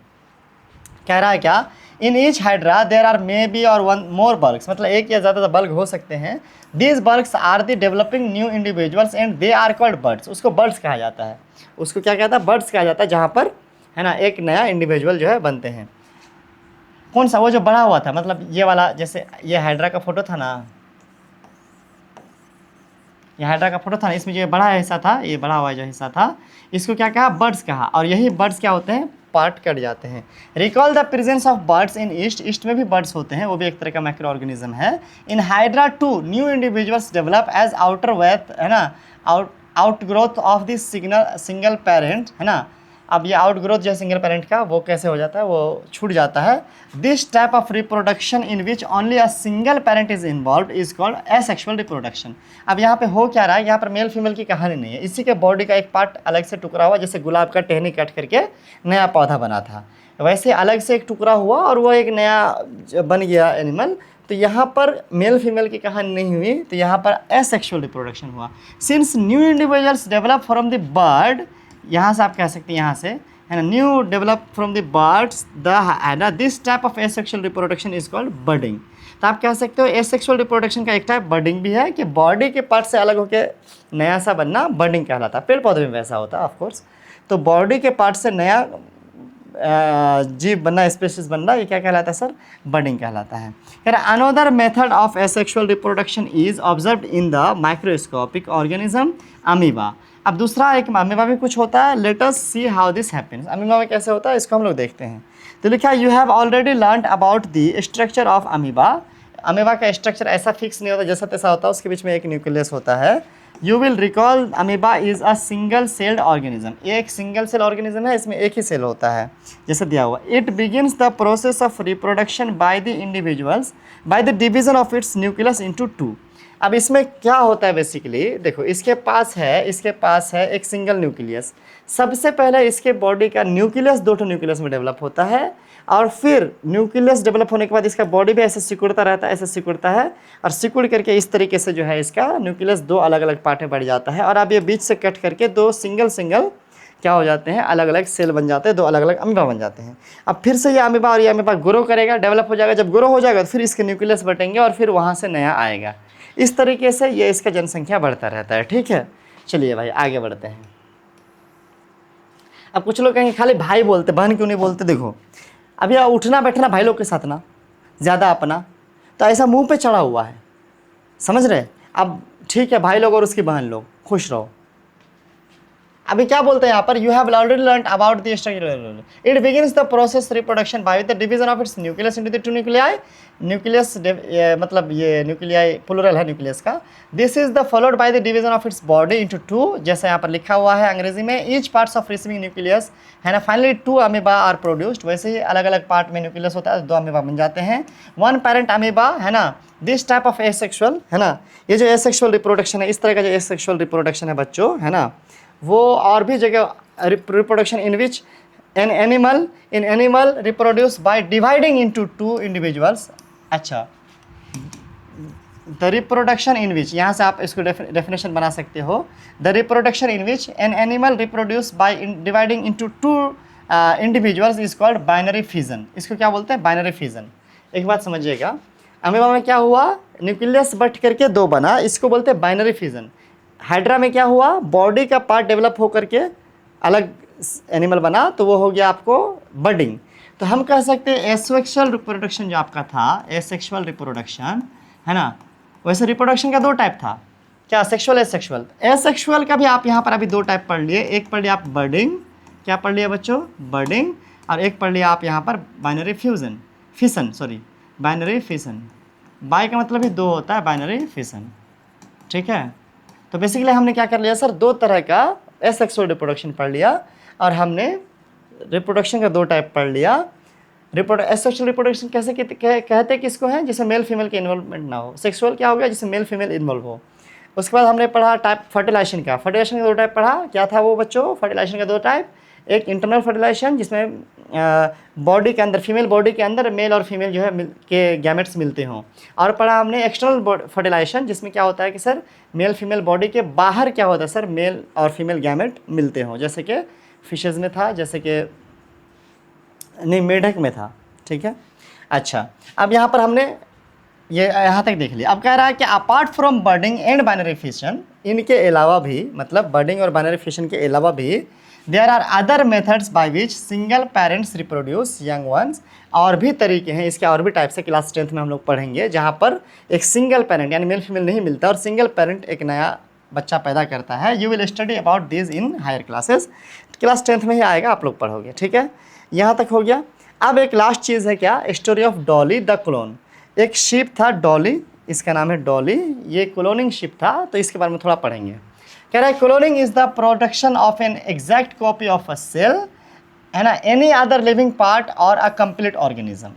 कह रहा है क्या, in each hydra there are may be और वन मोर बल्ब्स, मतलब एक या ज़्यादा बल्ब हो सकते हैं। These bulbs are the developing new individuals and they are called birds, उसको बर्ड्स कहा जाता है। उसको क्या कहता है, बर्ड्स कहा जाता है, जहाँ पर, है ना, एक नया इंडिविजुअल जो है बनते हैं। कौन सा, वो जो बड़ा हुआ था, मतलब ये वाला, जैसे ये हाइड्रा का फोटो था ना, ये हाइड्रा का फोटो था ना, इसमें जो बड़ा हिस्सा था, ये बड़ा हुआ जो हिस्सा था, इसको क्या कहा, बर्ड्स कहा। और यही बर्ड्स क्या होते हैं, पार्ट कट जाते हैं। Recall the presence of birds in east, east में भी बर्ड्स होते हैं, वो भी एक तरह का माइक्रो ऑर्गेनिज्म है। In hydra two new individuals develop as outgrowth, है ना, out growth of this single parent, है ना। अब ये आउट ग्रोथ जो है सिंगल पेरेंट का, वो कैसे हो जाता है, वो छूट जाता है। This type of reproduction in which only a single parent is involve is called asexual reproduction. अब यहाँ पे हो क्या रहा है, यहाँ पर मेल फीमेल की कहानी नहीं है, इसी के बॉडी का एक पार्ट अलग से टुकड़ा हुआ, जैसे गुलाब का टहनी कट करके नया पौधा बना था, वैसे अलग से एक टुकड़ा हुआ और वो एक नया बन गया एनिमल। तो यहाँ पर मेल फीमेल की कहानी नहीं हुई, तो यहाँ पर एसेक्सुअल रिप्रोडक्शन हुआ। Since new individuals develop from the bird, यहाँ से आप कह सकते हैं, यहाँ से, है ना, new develop from the buds the this type of asexual reproduction is called budding. तो आप कह सकते हो एसेक्सुअल रिप्रोडक्शन का एक टाइप बर्डिंग भी है, कि बॉडी के पार्ट से अलग होकर नया सा बनना बर्डिंग कहलाता है। पेड़ पौधे में वैसा होता है ऑफकोर्स। तो बॉडी के पार्ट से नया जीव बनना, स्पेशीज बनना, ये क्या कहलाता है सर, बर्डिंग कहलाता है। Another method of asexual reproduction is observed in the microscopic organism amoeba. अब दूसरा एक अमीबा में कुछ होता है, let us see how this happens. Amoeba में कैसे होता है इसको हम लोग देखते हैं। तो लिखा you have already learned about the structure of amoeba. Amoeba का स्ट्रक्चर ऐसा फिक्स नहीं होता, जैसा तैसा होता है, उसके बीच में एक न्यूक्लियस होता है। You will recall amoeba is a single celled organism, एक सिंगल सेल ऑर्गेनिज्म है, इसमें एक ही सेल होता है जैसे दिया हुआ। It begins the process of reproduction by the individuals bye the division of its nucleus into two. अब इसमें क्या होता है बेसिकली, देखो इसके पास है एक सिंगल न्यूक्लियस। सबसे पहले इसके बॉडी का न्यूक्लियस दो न्यूक्लियस में डेवलप होता है, और फिर न्यूक्लियस डेवलप होने के बाद इसका बॉडी भी ऐसे सिकुड़ता रहता है, ऐसे सिकुड़ता है, और सिकुड़ करके इस तरीके से जो है इसका न्यूक्लियस दो अलग अलग पार्ट में बढ़ जाता है। और अब ये बीच से कट करके दो सिंगल क्या हो जाते हैं, अलग अलग सेल बन जाते हैं, दो अलग अलग अमीबा बन जाते हैं। अब फिर से ये अमीबा और ये अमीबा ग्रो करेगा, डेवलप हो जाएगा। जब ग्रो हो जाएगा तो फिर इसके न्यूक्लियस बटेंगे और फिर वहाँ से नया आएगा। इस तरीके से ये इसका जनसंख्या बढ़ता रहता है। ठीक है, चलिए भाई आगे बढ़ते हैं। अब कुछ लोग कहेंगे खाली भाई बोलते, बहन क्यों नहीं बोलते। देखो अब यह उठना बैठना भाई लोग के साथ ना ज़्यादा अपना, तो ऐसा मुंह पे चढ़ा हुआ है, समझ रहे। अब ठीक है, भाई लोग और उसकी बहन लोग खुश रहो। अभी क्या बोलते हैं यहाँ पर, you have already learned about the structure. It begins the process reproduction by the division of its nucleus into the two nuclei. Nucleus मतलब ये न्यूक्लियाई प्लूरल है न्यूक्लियस का। This is the followed by the division of its body into two, जैसे यहाँ पर लिखा हुआ है अंग्रेजी में। Each parts of receiving nucleus, है ना, finally two amoeba are produced. वैसे ही अलग अलग पार्ट में न्यूक्लियस होता है, दो अमीबा बन जाते हैं। वन पेरेंट अमीबा, है ना, दिस टाइप ऑफ एसेक्सुअल, है ना, ये जो एसेक्सुअल रिप्रोडक्शन है, इस तरह का जो एसेक्सुअल रिप्रोडक्शन है बच्चों, है ना, वो और भी जगह reproduction in which an animal reproduce by dividing into two individuals. अच्छा, द रिप्रोडक्शन इन विच, यहाँ से आप इसको डेफिनेशन बना सकते हो। The reproduction in which an animal reproduce by dividing into two individuals is called binary fission. इसको क्या बोलते हैं, बाइनरी फिजन। एक बात समझिएगा, अमीबा में क्या हुआ, न्यूक्लियस बट करके दो बना, इसको बोलते हैं बाइनरी फिजन। हाइड्रा में क्या हुआ, बॉडी का पार्ट डेवलप होकर के अलग एनिमल बना तो वो हो गया आपको बर्डिंग। तो हम कह सकते हैं एसेक्सुअल रिप्रोडक्शन जो आपका था, एसेक्सुअल रिप्रोडक्शन है ना, वैसे रिप्रोडक्शन का 2 टाइप था, क्या सेक्सुअल एसेक्सुअल। एसेक्सुअल का भी आप यहाँ पर अभी 2 टाइप पढ़ लिए, एक पढ़ लिया आप बर्डिंग, क्या पढ़ लिया बच्चों, बर्डिंग, और एक पढ़ लिया आप यहाँ पर binary fusion, fission, sorry binary fission. By का मतलब ही 2 होता है, बाइनरी फिशन, ठीक है। तो बेसिकली हमने क्या कर लिया सर, 2 तरह का एसेक्सुअल रिप्रोडक्शन पढ़ लिया, और हमने रिप्रोडक्शन का 2 टाइप पढ़ लिया। एसेक्सुअल रिप्रोडक्शन कैसे कहते किसको है, जिसमें मेल फीमेल के इन्वॉल्वमेंट ना हो। सेक्सुअल क्या हो गया, जिसमें मेल फीमेल इन्वॉल्व हो। उसके बाद हमने पढ़ा टाइप फर्टिलाइजेशन का। फर्टिलाइजेशन का 2 टाइप पढ़ा, क्या था वो बच्चों, फर्टिलाइजेशन का 2 टाइप, एक इंटरनल फर्टिलाइजेशन जिसमें बॉडी के अंदर, फीमेल बॉडी के अंदर मेल और फीमेल जो है के गैमेट्स मिलते हों, और पढ़ा हमने एक्सटर्नल फर्टिलाइजेशन जिसमें क्या होता है कि सर मेल फीमेल बॉडी के बाहर क्या होता है सर, मेल और फीमेल गैमेट मिलते हों, जैसे कि फिशेज़ में था, जैसे कि नहीं मेढक में था, ठीक है। अच्छा, अब यहाँ पर हमने ये यहाँ तक देख लिया। अब कह रहा है कि apart from budding and binary fission, इनके अलावा भी, मतलब बर्डिंग और बाइनरी फिशन के अलावा भी, there are other methods by which single parents reproduce young ones. और भी तरीके हैं इसके, और भी टाइप्स है, क्लास 10th में हम लोग पढ़ेंगे, जहाँ पर एक सिंगल पेरेंट यानी मेल फीमेल नहीं मिलता और सिंगल पेरेंट एक नया बच्चा पैदा करता है। You will study about this in higher classes, class 10th में ही आएगा, आप लोग पढ़ोगे, ठीक है। यहाँ तक हो गया। अब एक लास्ट चीज़ है क्या, story of Dolly the clone. एक शिप था डॉली, इसका नाम है डॉली, ये क्लोनिंग शिप था, तो इसके बारे में थोड़ा पढ़ेंगे। कह रहा है cloning is the production of an exact copy of a cell, है ना, एनी अदर लिविंग पार्ट और अ कंप्लीट ऑर्गेनिज्म।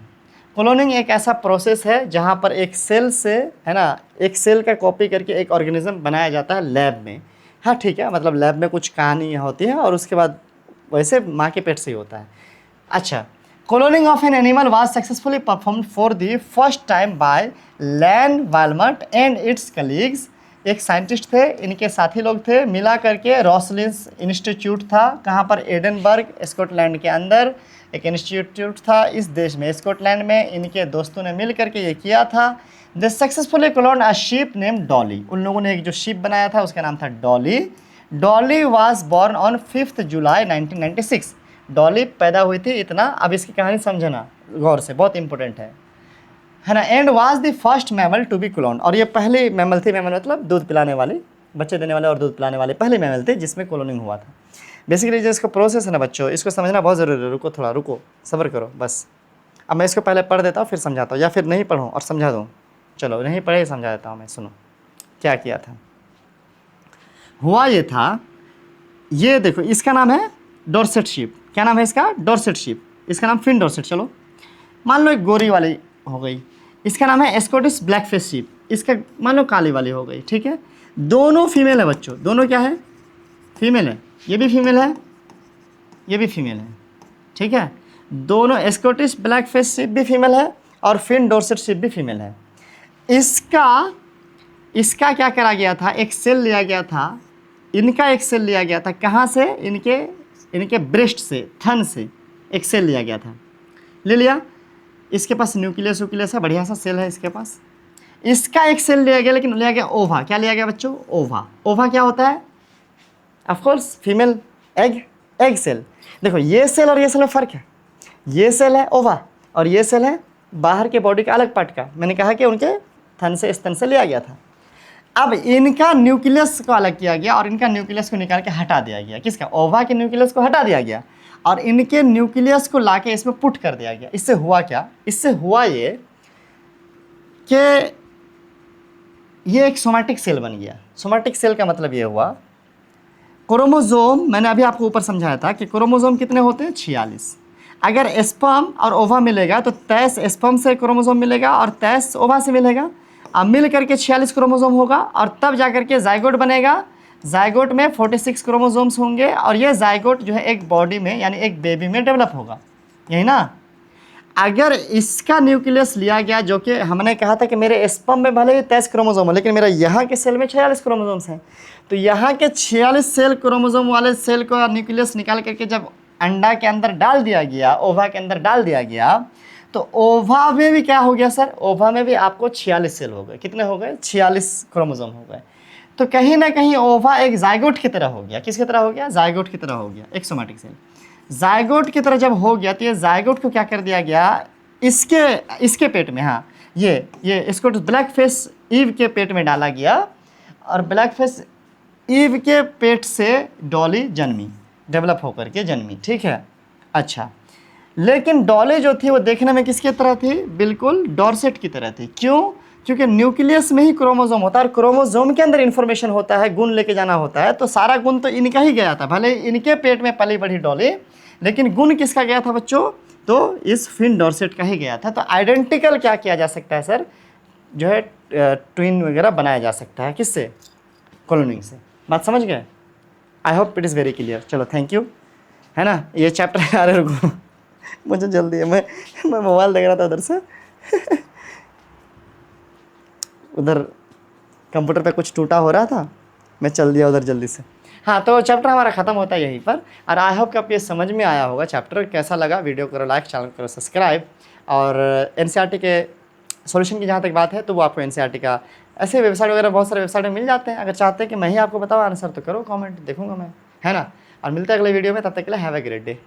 क्लोनिंग एक ऐसा प्रोसेस है जहाँ पर एक सेल से, है ना, एक सेल का कॉपी करके एक ऑर्गेनिज्म बनाया जाता है लैब में। हाँ ठीक है, मतलब लैब में कुछ कहानी होती है और उसके बाद वैसे माँ के पेट से ही होता है। अच्छा, cloning of an animal was successfully performed for the first time by Ian Wilmut and its colleagues. एक साइंटिस्ट थे, इनके साथी लोग थे, मिला करके रॉसलिन्स इंस्टीट्यूट था, कहाँ पर, एडनबर्ग स्कॉटलैंड के अंदर एक इंस्टीट्यूट था इस देश में, स्कॉटलैंड में। इनके दोस्तों ने मिल करके ये किया था। They successfully cloned a sheep name Dolly. उन लोगों ने एक जो शीप बनाया था उसका नाम था Dolly. Dolly was born on 5 जुलाई 1996। डॉली पैदा हुई थी, इतना। अब इसकी कहानी समझना गौर से, बहुत इंपॉर्टेंट है ना। And was the first mammal to be clone, और ये पहली मैमल थी, मैमल मतलब दूध पिलाने वाले, बच्चे देने वाले और दूध पिलाने वाले पहले मैमल थे जिसमें क्लोनिंग हुआ था। बेसिकली जो इसका प्रोसेस है ना बच्चों, इसको समझना बहुत ज़रूरी है। रुको थोड़ा, रुको, सब्र करो बस। अब मैं इसको पहले पढ़ देता हूँ फिर समझाता हूँ, या फिर नहीं पढ़ूँ और समझा दूँ। चलो नहीं पढ़े समझा देता हूँ मैं, सुनो क्या किया था। हुआ ये था, ये देखो, इसका नाम है डॉर्सेट शीप। क्या नाम है इसका, डॉर्सेट शीप। इसका नाम फिन डॉर्सेट। चलो मान लो एक गोरी वाली हो गई, इसका नाम है स्कॉटिश ब्लैकफेस शीप। इसका मान लो काली वाली हो गई, ठीक है। दोनों फीमेल है बच्चों, दोनों क्या है, फीमेल है। ये भी फीमेल है, ये भी फीमेल है, ठीक है। दोनों स्कॉटिश ब्लैकफेस शीप भी फीमेल है और फिन डॉर्सेट शीप भी फीमेल है। इसका क्या करा गया था, एक सेल लिया गया था, इनका एक सेल लिया गया था। कहाँ से, इनके ब्रेस्ट से, थन से एक सेल लिया गया था, ले लिया। इसके पास न्यूक्लियस व्यूक्लियस है, बढ़िया सा सेल है इसके पास। इसका एक सेल लिया गया, लेकिन लिया गया ओवा। क्या लिया गया बच्चों, ओवा। ओवा क्या होता है, of course female egg cell. देखो ये सेल और ये सेल में फ़र्क है। ये सेल है ओवा और ये सेल है बाहर के बॉडी का अलग पार्ट का। मैंने कहा कि उनके थन से, स्तन से लिया गया था। अब इनका न्यूक्लियस को अलग किया गया और इनका न्यूक्लियस को निकाल के हटा दिया गया। किसका, ओवा के न्यूक्लियस को हटा दिया गया और इनके न्यूक्लियस को लाके इसमें पुट कर दिया गया। इससे हुआ क्या, इससे हुआ ये कि ये एक सोमैटिक सेल बन गया। सोमैटिक सेल का मतलब ये हुआ, क्रोमोसोम, मैंने अभी आपको ऊपर समझाया था कि क्रोमोसोम कितने होते हैं, 46। अगर स्पर्म और ओवा मिलेगा तो 23 स्पर्म से क्रोमोसोम मिलेगा और 23 ओवा से मिलेगा। अब मिल करके 46 क्रोमोसोम होगा और तब जा करके जाइगोट बनेगा। जाइगोट में 46 क्रोमोसोम्स होंगे और ये जाइगोट जो है एक बॉडी में यानी एक बेबी में डेवलप होगा, यही ना। अगर इसका न्यूक्लियस लिया गया, जो कि हमने कहा था कि मेरे स्पर्म में भले ही 23 क्रोमोसोम है, लेकिन मेरा यहाँ के सेल में 46 क्रोमोसोम्स हैं, तो यहाँ के 46 सेल क्रोमोसोम वाले सेल को न्यूक्लियस निकाल करके जब अंडा के अंदर डाल दिया गया, ओवा के अंदर डाल दिया गया, तो ओवा में भी क्या हो गया सर, ओवा में भी आपको 46 सेल हो गए। कितने हो गए, 46 क्रोमोसोम हो गए। तो कहीं ना कहीं ओवा एक जायगोट की तरह हो गया। किसकी तरह हो गया? जायगोट की तरह हो गया, एक सोमैटिक सेल। जायगोट की तरह जब हो गया तो ये जायगोट को क्या कर दिया गया, इसके पेट में, हाँ ये इसको ब्लैक फेस ईव के पेट में डाला गया और ब्लैक फेस ईव के पेट से डॉली जन्मी, डेवलप होकर के जन्मी, ठीक है। अच्छा, लेकिन डॉली जो थी वो देखने में किसकी तरह थी? बिल्कुल डॉर्सेट की तरह थी। क्यों? क्योंकि न्यूक्लियस में ही क्रोमोसोम होता है और क्रोमोसोम के अंदर इंफॉर्मेशन होता है, गुण लेके जाना होता है, तो सारा गुण तो इनका ही गया था। भले इनके पेट में पली बढ़ी डॉली, लेकिन गुण किसका गया था बच्चों? तो इस फिन डॉर्सेट का ही गया था। तो आइडेंटिकल क्या किया जा सकता है सर, जो है ट्विन वगैरह बनाया जा सकता है, किससे? क्लोनिंग से। बात समझ गए? I hope it is very clear. चलो थैंक यू, है ना। ये चैप्टर अरे रुको मुझे जल्दी है, मैं मोबाइल देख रहा था उधर से उधर कंप्यूटर पे कुछ टूटा हो रहा था, मैं चल दिया उधर जल्दी से। हाँ, तो चैप्टर हमारा ख़त्म होता है यहीं पर। और आई होप कि आपको ये समझ में आया होगा चैप्टर। कैसा लगा वीडियो करो लाइक, चैनल करो सब्सक्राइब। और एनसीईआरटी के सॉल्यूशन की जहाँ तक बात है तो वो आपको एनसीईआरटी का ऐसे वेबसाइट वगैरह बहुत सारे वेबसाइट में मिल जाते हैं। अगर चाहते हैं कि मैं ही आपको बताऊँ आंसर तो करो कमेंट, देखूंगा मैं, है ना। और मिलते हैं अगले वीडियो में, तब तक के लिए हैव ए ग्रेट डे।